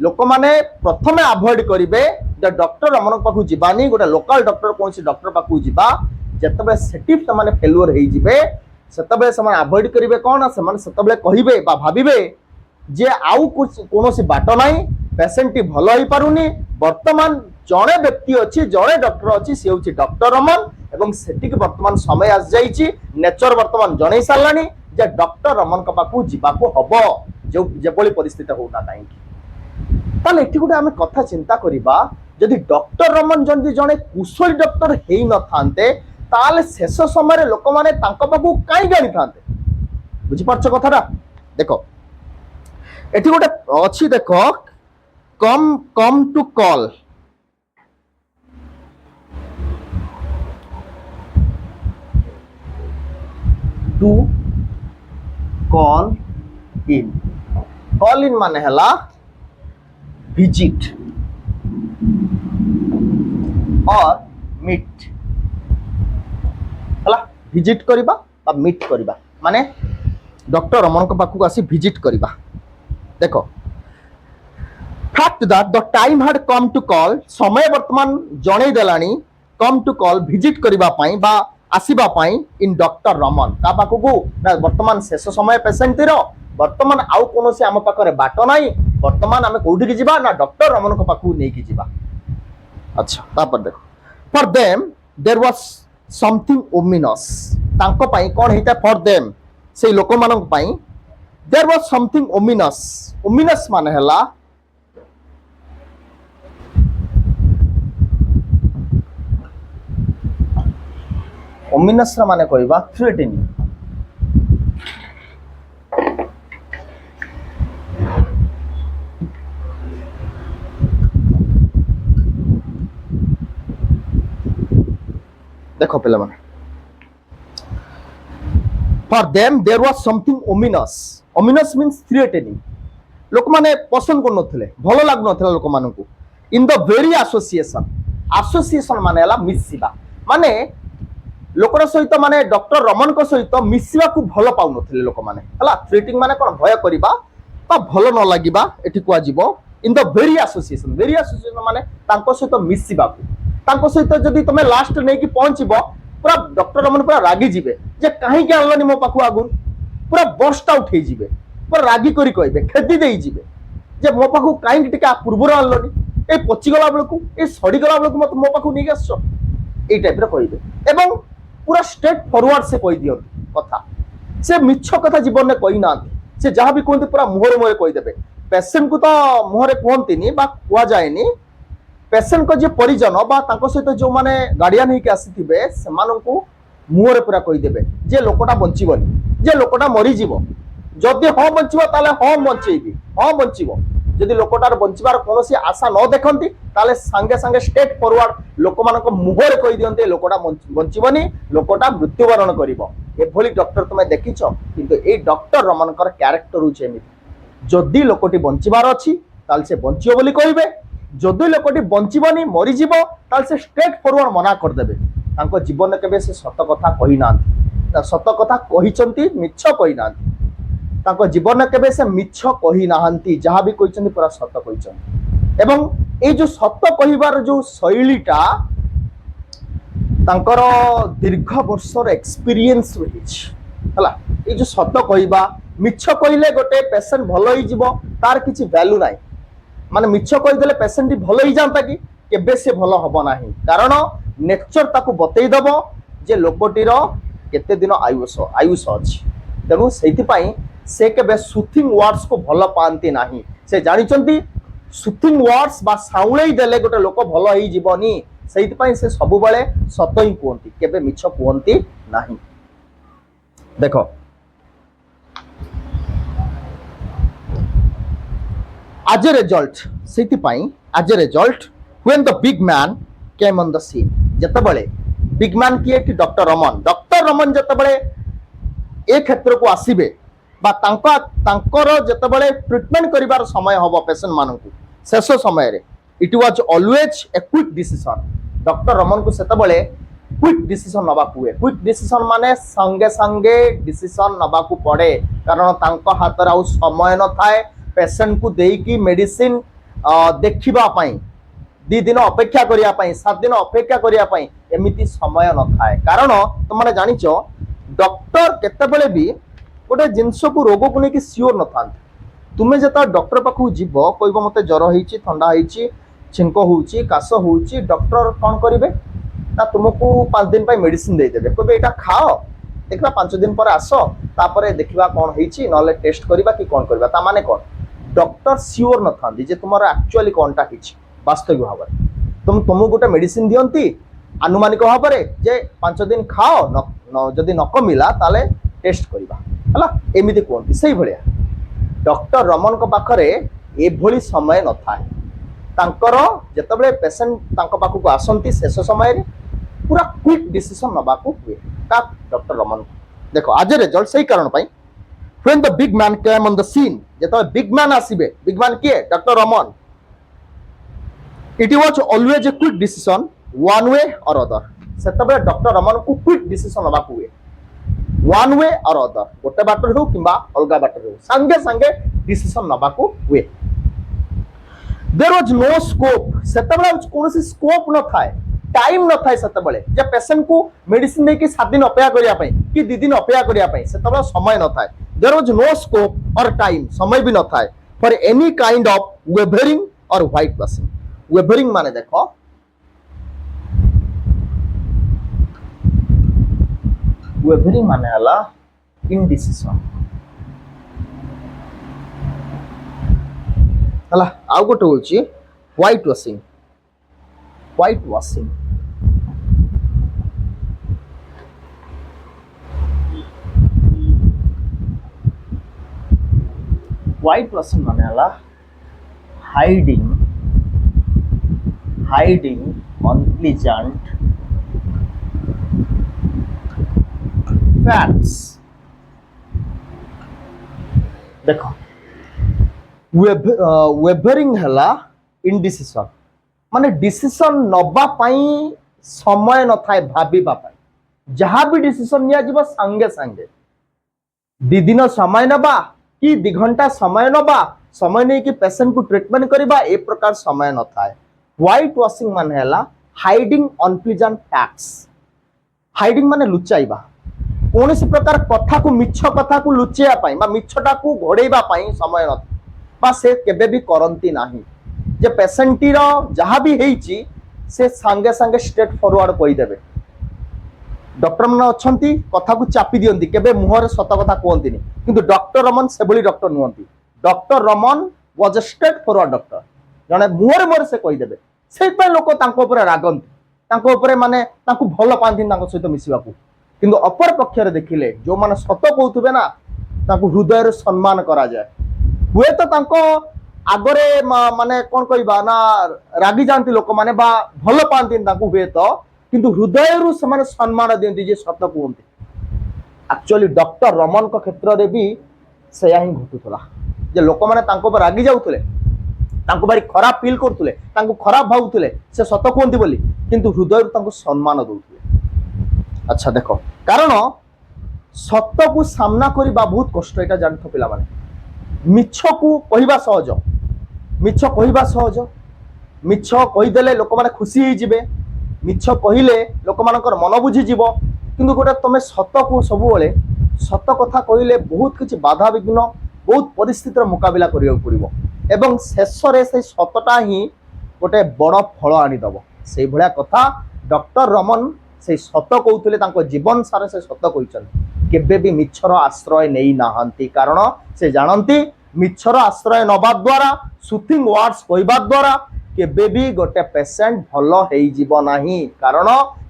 लोक माने प्रथमे अवॉइड करिवे द डॉक्टर रमन पाखु जीवानी गोटे लोकल डॉक्टर कोनसी डॉक्टर पाखु जीवा जतबे सेटिव त माने फेल्युअर हेइ जिवे सेतबे समान अवॉइड करिवे कोन समान सेतबे कहिवे बा भाबिवे जे आउ कुछ कोनोसी बाट नाही पेशेंट टी भलो होई पारुनी वर्तमान जणे व्यक्ति अछि जणे डॉक्टर अछि से होछि डॉक्टर रमन एवं सेटिक वर्तमान समय आस जाइछि नेचर वर्तमान जणे सारलानी जे डॉक्टर रमन का पाखु जीवाकू हबो जो जेबोली परिस्थिति होना काई ताले एठी गुटे आमे कथा चिंता करिबा जदि डॉक्टर रमन जंदी जणे कुशल डॉक्टर हेई न थांते ताले शेष समय लोक माने तांको पाखु काई गानी थांते बुझि परछ कथारा देखो एठी गोटे अछि देखो come to call to call in माने हला विजिट और मीट हला विजिट करिबा बा मीट करिबा माने डॉक्टर रमन को पाखु आसी विजिट करिबा देखो fact that the time had come to call समय वर्तमान जणे देलानी कम टू कॉल विजिट करिबा पई बा आसीबा पई इन डॉक्टर रमन का पाखु ना वर्तमान शेष समय पेशेंट रो वर्तमान आउ कोनोसी आम पाखरे बाट नाही वर्तमान आमे कोठी की जिबा ना डॉक्टर रमन को पाखु नै की जिबा अच्छा तापर देखो for them there was something ominous तांको पई कोन हेता फॉर देम से लोक मानक पई देयर वाज समथिंग ओमिनस माने हला ओमिनस माने कहबा थ्रेटनिंग देखो पे for them there was something ominous means threatening लोक माने पसंद कर नथिले भलो लाग नथिला लोक मानकू इन द वेरी एसोसिएशन माने हला मिसिबा माने लोकर सहित माने डॉक्टर रमन को सहित मिसिबा को भलो पाउ नथिले लोक माने हला थ्रेटिंग माने कोन भय करिबा बा भलो न लागिबा एठी को आजिबो इन द वेरी एसोसिएशन माने तांको सहित मिसिबा को तांको सहित जदी तमे लास्ट नै कि पहुंचीबो पूरा डॉक्टर रमन पूरा रागी जिवे जे काहे के आलनी मो पाखु आगु पूरा बस्ट आउट हे जिवे पूरा रागी करी कहबे खेदी देई जिवे जे मो पाखु काहे के टिका पूर्वरो आलनी ए पची गला बेलकू ए सड़ी गला बेलकू मत मो पाखु नै आसो ए टाइप रे कहबे एवं पूरा स्ट्रेट फॉरवर्ड से कहि दियो कथा से मिछ कथा जीवन में कहि ना से जहां भी कहते पूरा मुहर मुहर कहि देबे पेशेंट को तो मुहरे कहंतीनी बा कुआ जायनी पेशेंट को जे परिजन बा तांको सहित जो माने गार्डियन ही के आसीथिबे से माननकु मुहरे पूरा कहि देबे जे लोकटा बंचिबनी जे लोकटा मरि जीवो जदि ह बंचिबो ताले ह बंचेबी ह बंचिबो जदि लोकटार बंचिबार कोनोसी आशा न देखंती ताले संगे संगे स्ट्रेट फॉरवर्ड लोक मानको मुहरे कहि दियंते लोकटा बंचिबनी लोकटा मृत्युवरण करिवो एभली डॉक्टर तुमे देखिछो किंतु ए डॉक्टर रमनकर कैरेक्टर होचे एमिति जदि लोकटी बंचिबार अछि ताल से बंचियो बोली कहिबे जदि लोकटी बंचिबनी मरि जीवो ताल से स्ट्रेट फॉरवर्ड मना कर देबे तांको जीवन केबे से सत कथा कहि नांती सत कथा कहिचंती मिछ कहि नांती तांको जीवन केबे से मिछ कहि नाहंती जहां भी कहिचंती पूरा सत कहिचंती एवं ए जो सत कहिबार जो शैलीटा तांकर दीर्घ वर्षर एक्सपीरियंस रहिछ हला ए जो सत कहिबा मिछ कहिले गोटे पेशेंट भलो ही जीवो तार किछि वैल्यू नाही माने मिछ कहि देले पेशेंट भलो ही जानता कि केबे से भलो हबो नाही कारण नेचर ताकू बतई दबो जे लोकटीर केते दिन आयुष अछि तेनु सेति पई से केबे सुथिंग वर्ड्स को भलो पांती नाही से जानिचंती सुथिंग वर्ड्स बा साउळेई देले गोटे लोक भलो ही जीवनी सेति पई से सब बेले सत ही कोंती केबे मिछ कोंती नाही देखो आज रिजल्ट सेति पई आज result when the big man came on the scene जते बेले बिग मैन किए कि डॉक्टर रमन जते बेले ए क्षेत्र को आसीबे बा तांका तांकर जेतेबेले ट्रीटमेंट करिवार समय हबो पेशेंट मानकु शेष समय रे it was always a quick decision doctor Raman को सेतेबेले क्विक डिसीजन नबाकू हुए क्विक डिसीजन माने संगे संगे डिसीजन नबाकू पड़े कारण तांको हाथ रे आउ समय न थाए पेशेंट को देकी मेडिसिन देखिबा पई 2 दिन अपेक्षा करिया पई 7 दिन अपेक्षा करिया पई एमिति समय न थाए कारण तुमने जानिचो डॉक्टर केतेबेले भी गोटे जिनस को रोग को लेकिन सियोर न था तुम्हें जता डॉक्टर पाखु जीव कहब मत ज्वर होइछि ठंडा होइछि छिंक होउछि काश होउछि डॉक्टर कौन करिवे ना तुमको 5 दिन मेडिसिन दे देबे कहबे एटा खाओ देखबा 5 दिन पर आसो तापरे देखबा कौन होइछि नले टेस्ट करबा कि कौन करबा ता माने कौन डॉक्टर सियोर न था जे तुमर एक्चुअली कोनटा हिछि वास्तविक भाव तुमको गोटे मेडिसिन दियंती आनुमानिक भाव जे 5 दिन खाओ जदि न कमिला ताले टेस्ट करबा हला एमिति कोनती सही भलिया डॉक्टर रमन को पाखरे एभली समय न थाए तांकर जेतेबेले पेशेंट तांको पाखु को आसंती शेष समय रे पूरा क्विक डिसीजन नबाकू हुए का डॉक्टर रमन देखो आज रिजल्ट सही कारण पाई when the big man came on the scene जेतेबेले बिग मैन आसीबे बिग मैन किए doctor Raman it was always a quick decision one way or other सेतेबेले doctor Raman को क्विक डिसीजन नबाकू हुए वन वे और अदर गोटे बाटर हो किंबा अलगा बाटर हो संगे संगे डिसीजन नबाकू हुए देयर वाज नो स्कोप सेतेबेले कोनोसी स्कोप न थाए टाइम न थाए सेतेबेले जे पेशेंट को मेडिसिन दे कि 7 दिन अपेक्षा करिया पई कि 2 दिन अपेक्षा करिया पई सेतेबेले समय न थाए देयर वाज नो स्कोप और टाइम समय भी न थाए for any kind of wavering और व्हाइट वॉशिंग वेवरिंग माने देखो वेवरिंग माने हला इनडिसिजन हला आउ गोटे होची white washing white washing white washing माने हला हाइडिंग अनप्लीजेंट फैक्ट्स देखो वेवरिंग हला इनडिसिजन माने डिसीजन नबा पाई समय न थाए भाबीबा पाई जहां भी डिसीजन निया जिवो संगे संगे 2 दिन समय नबा कि 2 घंटा समय नबा समय नहीं कि पेशेंट को ट्रीटमेंट करबा ए प्रकार समय न थाए व्हाइट वॉशिंग माने हला हाइडिंग अनप्लीजेंट फैक्ट्स हाइडिंग माने लुचाइबा कौन सी प्रकार कथा को मिछ कथा को लुचेया पाई बा मिछटा को घोड़ेबा पाई समय न बा से केबे भी करंती नाही जे पेशेंटी रो जहां भी हेची से संगे संगे स्ट्रेट फॉरवर्ड कहि देबे डॉक्टर मन अछंती कथा को चापी दियंती केबे मुहर सत कथा कहंती नहीं किंतु डॉक्टर रमन सेबली डॉक्टर नुहंती doctor Raman was a straightforward doctor जने मुहर मुहर से कहि देबे सेइ पे लोक तांको ऊपर रागंती तांको ऊपर माने तांको भलो पांती तांको सहित मिसिबाकू किंतु अपर पक्ष रे देखिले जो माने सत कहउथबे ना तांको हृदय रे सम्मान करा जाय हुए तो तांको आगरे माने कोन कहबा ना रागी जानती लोक माने बा भलो पांती तांको हुए तो किंतु हृदय रु समान सम्मान देंती जे सत कहउंती एक्चुअली डॉक्टर रमन को क्षेत्र रे भी सेया ही घटुतला जे लोक माने तांको पर रागी जाउतले तांको बारी खराब फील करतुले तांको खराब भाउतुले से सत कहउंती बोली किंतु हृदय रु तांको सम्मान दउतुले अच्छा देखो कारण सत्य को सामना करबा बहुत कष्ट एटा जानथ पिला माने मिछ को कहबा सहज मिछ कहबा सहज मिछ कहि देले लोक माने खुशी ही जिवे मिछ कहिले लोक मानकर मन बुझी जीव किंतु गोटे तमे सत को सब बेले सत कथा कहिले बहुत किछि बाधा विघ्न बहुत परिस्थितिर मुकाबला करियो पड़िबो एवं शेष रे से सतटा ही गोटे बड़ फल आनी दबो सेई भलिया कथा डॉक्टर रमन से सत कहउतले तांको जीवन सारे से सत कहिचन केबे भी मिछर आश्रय नेई नाहंती कारण से जानंती मिछर आश्रय नबा द्वारा सुथिंग वर्ड्स कहबा द्वारा केबे भी गोटे पेशेंट भलो हेई जीव नाही कारण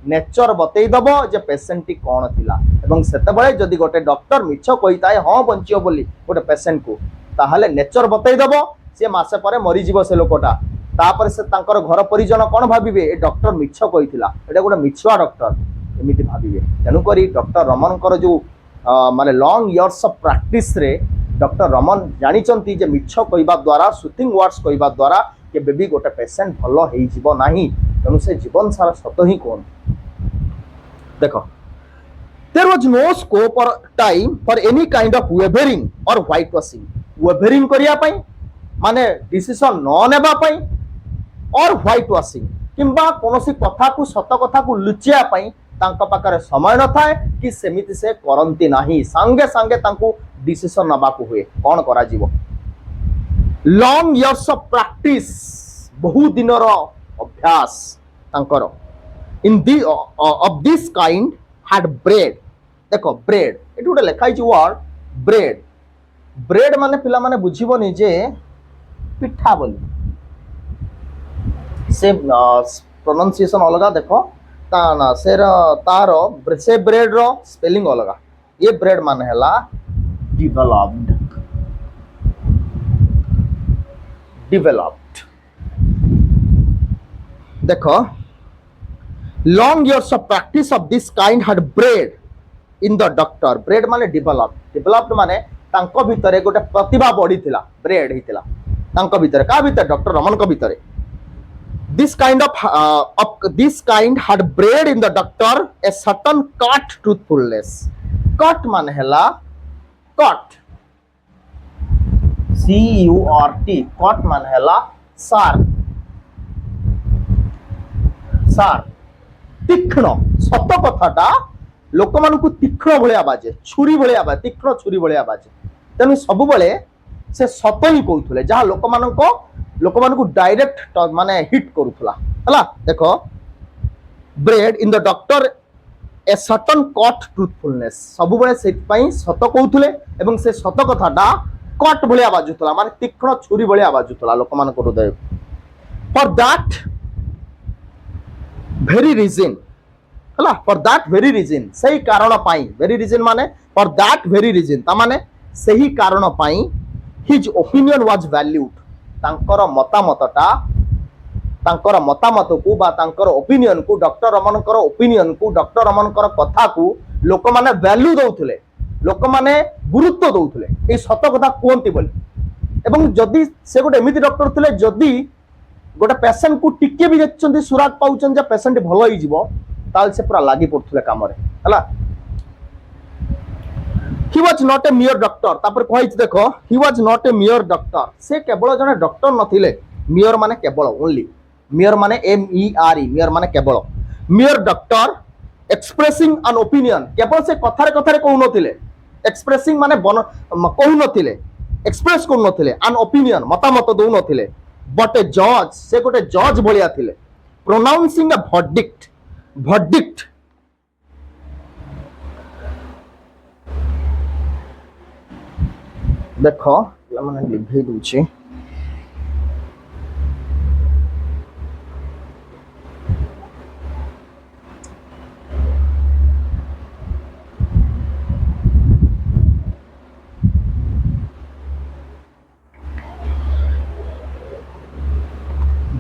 नेचर बतई दबो जे पेशेंट टी कोन थिला एवं सेते बळे जदी गोटे डॉक्टर मिछ कहिताय हां बंचियो बोली गोटे पेशेंट को ताहाले नेचर बतई दबो से मासे परे मरि जीव से लोकटा तापर से तांकर घर परिजन कोन भाबिबे ए डॉक्टर मिछ कहिथिला एटा गोटे मिछुआ डॉक्टर एमिति भाबिबे तेनु करी डॉक्टर रमन कर जो माने लॉन्ग इयर्स ऑफ प्रैक्टिस रे डॉक्टर रमन जानिचंती जे मिछ कहबा द्वारा सुथिंग वर्ड्स कहबा द्वारा केबे भी गोटे पेशेंट भलो हेई जीवो नाही तेणु से जीवन सारा सत ही कोन देखो there was no scope or time for any kind of wavering or whitewashing wavering करिया पई माने डिसीजन न नेबा पई और whitewashing किंबा कोनोसी कथा को सत कथा को लुचिया पई तांका पाखरे समय न थाए कि सेमिति से करंती नाही संगे संगे तांको डिसीजन नबा को हुए कोन करा जीवो लॉन्ग इयर्स ऑफ प्रैक्टिस बहु दिनर अभ्यास तांकर in the of this kind had bread देखो ब्रेड एटू गोटे लिखाई वर्ड ब्रेड ब्रेड माने पिला माने बुझीबनी जे पिठा बोली से प्रोनाउंसिएशन अलगा देखो ता ना से ब्रेड रो स्पेलिंग अलगा ये ब्रेड माने हला डेवलप्ड देखो long years of practice of this kind had bred in the doctor bred माने developed माने तांको भितरे गोटे प्रतिभा बढ़ी थिला ब्रेड हिथिला तांको भितरे का भितर डॉक्टर रमन को भितरे this kind had bred in the doctor a certain cut truthfulness cut माने हला cut CURT cut माने हला sharp तीक्ष्ण सत कथाटा लोक मान तीक्ष्ण भाया बाजे छुरी भाया बाजे तीक्ष्ण छुरी भाया बाजे तेणु सब बेले से सत ही कहते जहाँ लोक मान डायरेक्ट माने हिट करूला है देखो bread in the doctor a certain cut truthfulness सब बेले से सत कहते से सत कथाटा कट भाया बाजुला माने तीक्ष्ण छुरी भाया बाजुला लोक मान हृदय फॉर दैट very reason हला for that very reason सही कारण पाई very reason माने for that very reason ता माने सही कारण पाई his opinion was valued तांकर मतामत को बा तांकर ओपिनियन को डॉक्टर रमन कर ओपिनियन को डॉक्टर रमन कर कथा को लोक माने वैल्यू दउथले लोक माने गुरुत्व दउथले ए सत कथा कोंती बोली एवं जदी से गोटे एमिति डॉक्टर थिले जदी गोटे पेशेंट को टिके भी देखते सुराग पाउछन जे पेशेंट भलो ही जीवो ताल से पूरा लागि पड़थले काम रे हला he was not a मियर doctor तापर कहै देखो he was not a मियर doctor से केवल जने डॉक्टर नथिले मियर माने केवल ओनली मियर माने MERE मियर माने केवल मियर डॉक्टर एक्सप्रेसिंग एन ओपिनियन केवल से कथारे कहू नथिले एक्सप्रेसिंग माने कहू नथिले एक्सप्रेस करू नथिले एन ओपिनियन मतामत दउ नथिले बट ए जज से गोटे जज भलिया थिले प्रोनाउंसिंग ए verdict देखो माने लिखै दूची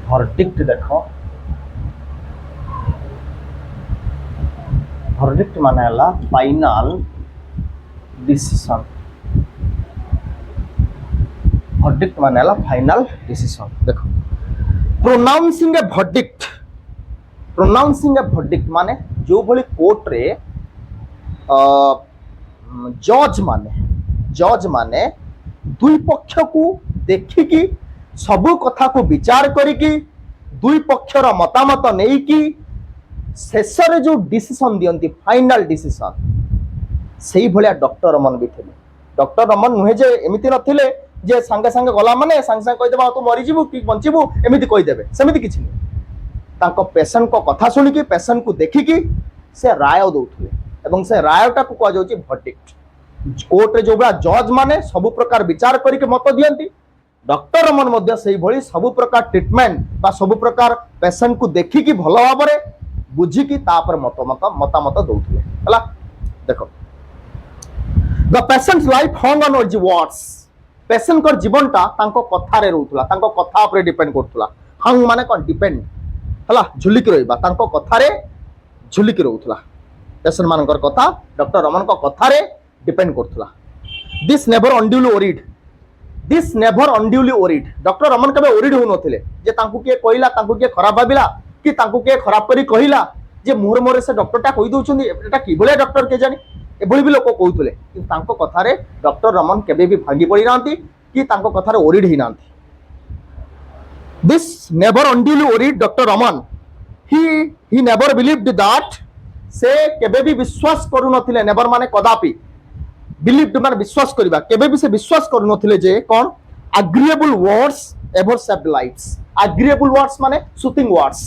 verdict देखो verdict माने हला फाइनल डिसीजन verdict माने हला फाइनल डिसीजन देखो प्रोनाउंसिंग ए verdict माने जो भली कोर्ट रे जज माने दुई पक्ष को देखिकी सबु कथा को विचार करिकी दुई पक्षर मतामत नहीं कि शेष रे जो डिसीजन दियंती फाइनल डिसीजन सेही भलिया डॉक्टर रमन भी थे डॉक्टर रमन नुहे जे एमिति नथिले जे संगे संगे गला माने संगे संगे कहि देबा तू मरि जीवु कि बंचिबु एमिति कहि देबे सेमिति किछि नै तांको पेशेंट को कथा सुनि कि पेशेंट को देखि कि से राय दउथले एवं से रायटा को कह जाउची verdict कोर्ट रे जो बड़ा जज माने सब प्रकार विचार करि के मत दियंती डॉक्टर रमन मध्य सही भली सब प्रकार ट्रीटमेंट बा सब प्रकार पेशेंट को देखि कि भलो भाबरे बुझी कि तापर मतामत दउथले हला देखो the patients life hung on his words patient कर जीवनटा तांको कथा रे रहउतला तांको कथा ऊपर डिपेंड करतला हंग माने कोन डिपेंड हला झुलिक रहिबा तांको कथा रे झुलिक रहउतला पेशेंट मानकर कथा डॉक्टर रमन को कथा रे depend Kartala this never unduly worried, this never unduly worried. Doctor Raman केबे ओरिड हो नथिले जे तांकु के कहला, तांकु के खराब भाबिला कि तांकु के खराब करी कहला जे मोर मोर से डॉक्टरटा कहि दउछन्ती एटा कि भले डॉक्टर के जानी एभली भी लोक कहउतले, कि तांको कथारे डॉक्टर रमन केबे भी भांगी पड़ी नांती कि तांको कथारे ओरिड ही नांती। This never unduly worried doctor Raman, he never believed that, से केबे भी विश्वास करू नथिले, नेवर माने कदापि, बिलीव्ड माने विश्वास करिबा, केबे भी से विश्वास करू नथिले जे कोन agreeable words ever saved lives. Agreeable words माने सुथिंग वर्ड्स,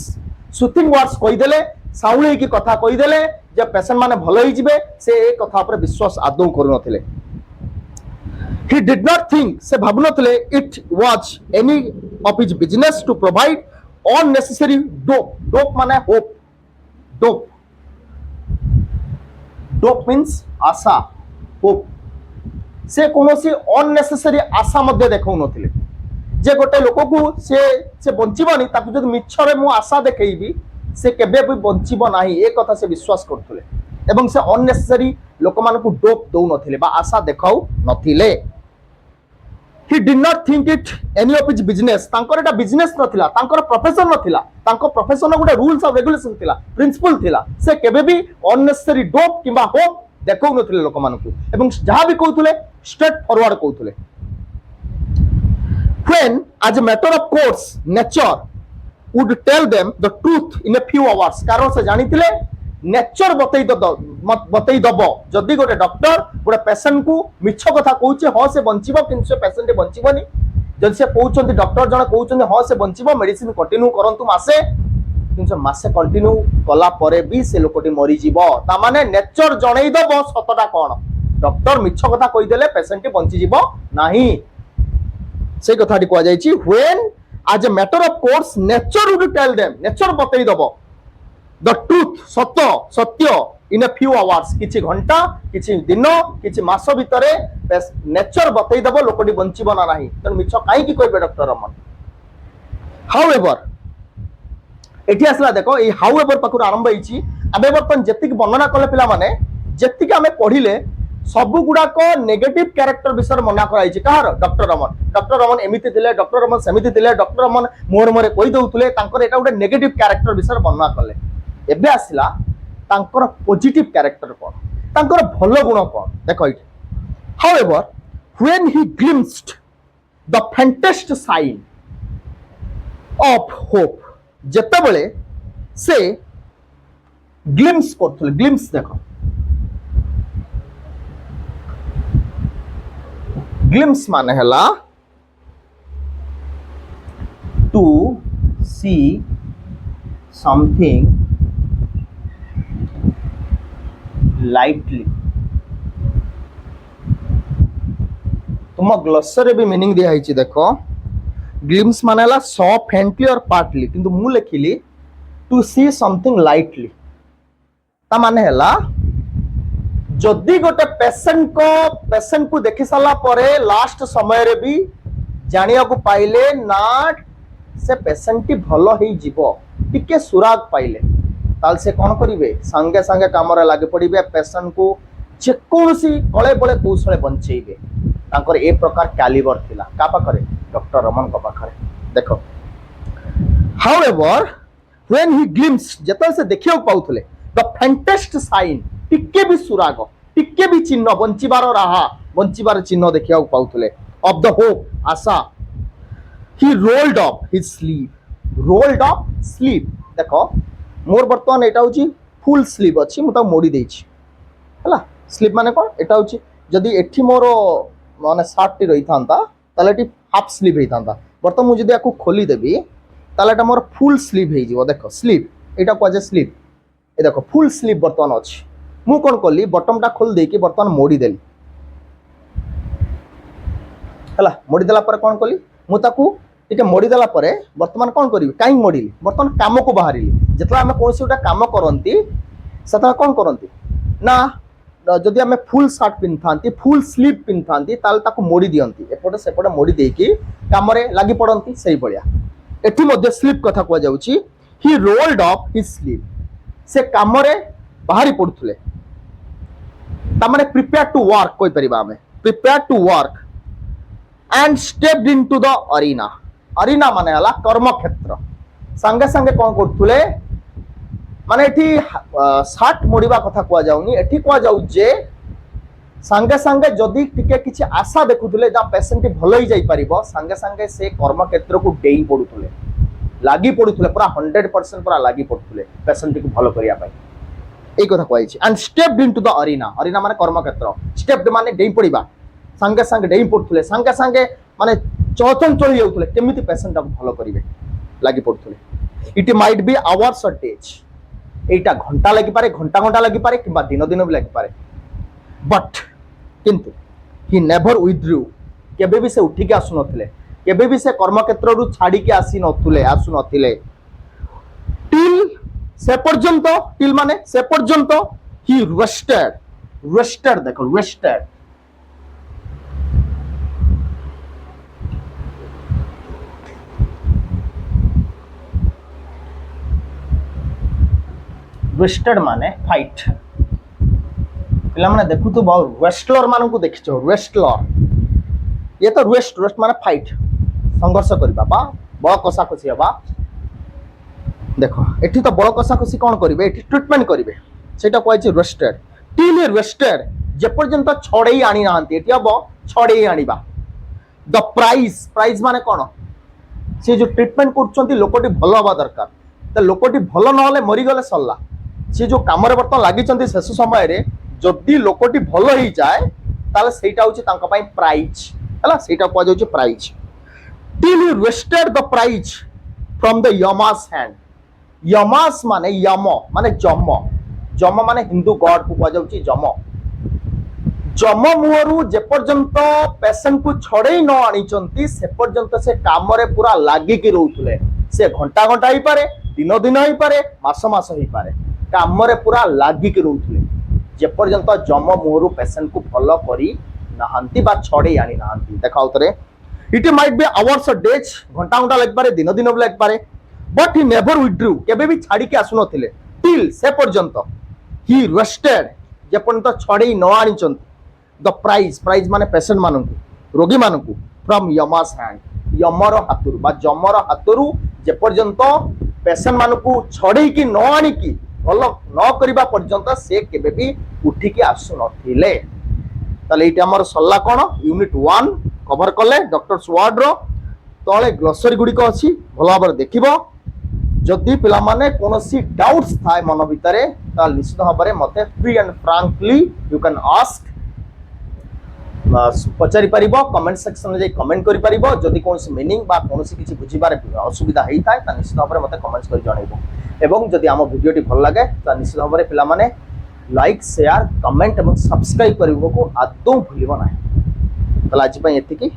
सुथिंग वर्ड्स कहि देले, साउले की कथा कहि देले जे पेशेंट माने भलो ही जिवे, से ए कथा पर विश्वास आदौ करू नथिले। He did not think, से भाबु नथिले it was any of his business to provide unnecessary dope, dope माने hope, dope, dope means आशा, hope, से कोनोसी unnecessary आशा मध्ये देखौ नथिले जे गोटे लोक को से बंचिबनी ताकु जदि मिछरे मु आशा देखैबी से केबे भी बंचिबो नाही, ए कथा से विश्वास करथुले एवं से अननेसेसरी लोक मानकु डोप दउ नथिले बा आशा देखाउ नथिले। He did not think it any of his business, तांकर एटा बिजनेस नथिला, तांकर प्रोफेशन नथिला, तांको प्रोफेशन गोटे रूल्स ऑफ रेगुलेशन थिला, प्रिंसिपल थिला, से केबे भी अननेसेसरी डोप किबा होप देखौ नथिले लोक मानकु एवं जहा भी कहउथुले स्ट्रेट फॉरवर्ड कहउथुले। When as a matter of course nature would tell them the truth in a few hours, कारण से जानिथिले नेचर बतई दबो जदि गोटे डॉक्टर गोटे पेशेंट को मिछ कथा कहूचे हाँ से बंचिबो किंतु से पेशेंट बंचिबोनी, जदि से कहउचंती डॉक्टर जण कहउचंती हाँ से बंचिबो मेडिसिन कंटिन्यू करंतु मासे, किंतु से मासे कंटिन्यू कला परे भी से लोकटी मरि जीवो, ता माने नेचर जणई दबो सतटा कोन, डॉक्टर मिछ कथा कहि देले पेशेंट बंची जीवो नाही, से कथाटी कह जायछि। When as a matter of course nature would tell them, nature बतई दबो the truth, सत्य सत्य in a few hours, किछि घंटा किछि दिन किछि मास भितरे नेचर बतई दबो लोकटी बंचिबो ना नाही, त मिछ काई की कहबे डॉक्टर रमन। हाउएवर एठी आसला देखो ए हाउएवर पाखुर आरंभ होईछि, आबे बर्तन जेतिक वर्णना कले पिला माने जेतिक आमे पढिले सबु गुडाक नेगेटिव कैरेक्टर विषय मना कराइछि कहार डॉक्टर रमन, डॉक्टर रमन एमिति थिले, डॉक्टर रमन सेमिति थिले, डॉक्टर रमन मोर मोरे कहि दउथुले, तांकर एटा गोटे नेगेटिव कैरेक्टर विषय वर्णना कले। एबे आसिला तांकर पॉजिटिव कैरेक्टर कोन, तांकर भलो गुण कोन देखो it. However when he glimpsed the fantastic sign of hope, जेतेबेले से ग्लिम्प्स करथुले, ग्लिम्प्स देखो ग्लिम्प्स माने हला टू सी समथिंग लाइटली, तुम ग्लोसरी भी मीनिंग दिया है देखो, ग्लिम्प्स माने हला सॉ फेंटली और पार्टली, किंतु मु लिखिली टू सी समथिंग लाइटली, ता माने हला जदि गोटे पेशेंट को देखि साला परे लास्ट समय रे भी जानिया को पाइले ना से पेशेंट टी भलो ही जीवो, टिके सुराग पाइले ताल से कोन करिवे संगे संगे काम रे लागे पड़िबे, पेशेंट को जेकोसी कळे बळे कौशले बंचेइबे, तांकर ए प्रकार कैलिबर थिला का पाखरे डॉक्टर रमन को पाखरे देखो। हाउएवर व्हेन ही ग्लिम्प्स जतल से देखियो पाउथले द फैंटास्टिक साइन, टिके भी सुराग टिके भी चिन्ह बंचिबार राहा बंचिबार चिन्ह देखिया पाउथले ऑफ द होप आशा, he rolled up his sleeve, rolled up sleeve देखो मोर बर्तमान एटा होची फुल स्लीव अछि, मु ता मोडी देछि हला, स्लीव माने कोन एटा होची जदी एठी मोर माने शर्ट टी रही थांता ताले एठी हाफ स्लीव हे थांता, बर्तमान मु जदी आकु खोली देबी ताले एटा मोर फुल स्लीव हे जिवो देखो, स्लीव एटा को जे स्लीव ए देखो फुल स्लीव बर्तमान अछि, मु कोन करली बटम टा खोल देकी बर्तमान मोडी देली हला, मोडी देला पर कोन करली मु ताकू टिके मोडी देला परे बर्तमान कोन करिवि काई मोडीली बर्तमान काम को बाहरिली, जेतला हमें कोनसी उटा काम करंती सता कोन करंती ना जदि हमें फुल शर्ट पिनथांती फुल स्लीव पिनथांती ताल ताकू मोडी दियंती, एपटे सेपटे मोडी देकी काम रे लागि पड़ंती सही बळिया। एठी मध्ये स्लीव कथा को जाउची, ही रोल्ड अप हिज स्लीव, से काम रे बाहरी पड़ुथले, ता माने प्रिपेयर टू वर्क कोइ परिबा हमें prepared to work and stepped into the arena. arena माने हला कर्म क्षेत्र संगे संगे कौन करथुले माने एठी साठ मोड़िबा कथा कुआ जाउनी एठी कुआ जाउ जे संगे संगे जदि टिके किछि आशा देखुथुले जा पेशेंट भलो ही जाई परिबो संगे संगे से कर्म क्षेत्र को डेई पडुथुले लागी पडुथुले पूरा 100% पूरा लागी पडुथुले पेशेंट को भलो करिया पाई এই কথা কইছি and stepped into the arena arena মানে কর্মক্ষেত্র stepped মানে ডেই পড়িবা संगे संगे ডেই পড়তুলে संगे संगे মানে চলচল চলি যাউতুলে কেমিতি পেশেন্ট को ভালো করিবে লাগি পড়তুলে it might be hours or days এইটা ঘন্টা লাগি পারে ঘন্টা ঘন্টা লাগি পারে কিংবা দিন দিন भी লাগি পারে बट किंतु ही नेवर विथड्रू केबे भी से उठी के आसु नथिले केबे भी से कर्मक्षेत्र रु छाड़ी के आसी नथिले आसु नथिले टिल से पर्यंत टिल माने से पर्यंत ही रेस्टेड देखो रेस्टेड रेस्टेड माने फाइट पिला माने देखु तो बहुत रेस्टलर मानन को देखिछो रेस्टलर ये तो रेस्ट माने फाइट संघर्ष करबा बा बड़ कसा कसी हबा देखो एठी तो बड़ कसा कसी कोन करिवे एठी ट्रीटमेंट करिवे सेटा कहै छै रेस्टेड टिल रेस्टेड जे पर्यंत छड़ेई आनी नांती एठी हबो छड़ेई आनीबा द प्राइस माने कोन से जो ट्रीटमेंट करछंती लोकटी भलो हबा दरकार त लोकटी भलो न होले मरि गले सल्ला से जो काम रे बर्तन लागि चंती शेष समय रे जदि लोकटी भलो ही जाए ताले सेटा होची तांका पई प्राइज हला सेटा को जाउची prize till rested the prize from the Yama's hand Yama's माने यम माने जम माने हिंदू गॉड को जाउची जम मुहरु जे पर्यंत पेशेंट को छड़ेई न आनी चंती से पर्यंत से काम रे पूरा लागि कि रहउतले से घंटा घंटा ही पारे दिन ही पारे मास ही पारे काम रे पूरा लागि कि रहउतले जे पर्यंत जम मुहरु पेशेंट को भलो करी नाहांती बा छड़ेई आनी नाहांती देखाउ तरे इट माइट बी आवर्स और डेज घंटा घंटा लग पारे दिन भी लग पारे बट ही नेवर विथड्रू केबे भी छाड़ी के आसु नथिले टिल से पर्यंत ही रेस्टेड जे पर्यंत छड़ेई न आनी चंती द प्राइज माने पेशेंट माननकु रोगी माननकु फ्रॉम यमास हैंड यमर हातुरु बा जमर हातुरु जे पर्यंत पेशेंट माननकु छड़ेई की न आनी की भलो न करिबा पर्यंत से केबे भी उठी के आसु नथिले ताले इटा हमर सल्ला कोन यूनिट 1 कवर कले डॉक्टर्स वार्ड रो तळे ग्लोसरी गुडी को अछि भलो भाबर देखिबो जदि पिला माने कोनोसी डाउट्स थाए मन भितरे ता निश्चित भाबरे मते free and frankly you can ask पचारि पारिबो कमेंट सेक्शन में कमेंट करि पारिबो जदि कोनोसी मीनिंग बा कोनोसी किछि बुझिबारे असुविधा हेई थाए ता निश्चित भाबरे मते कमेंट्स करि जणाइबो एवं जदि आम भिडियोटी भल लगे ता निश्चित भाबरे पिला माने लाइक शेयर कमेंट एवं सब्सक्राइब करिबो को आदौ भूलिबो नाही तला आज पई एतिकी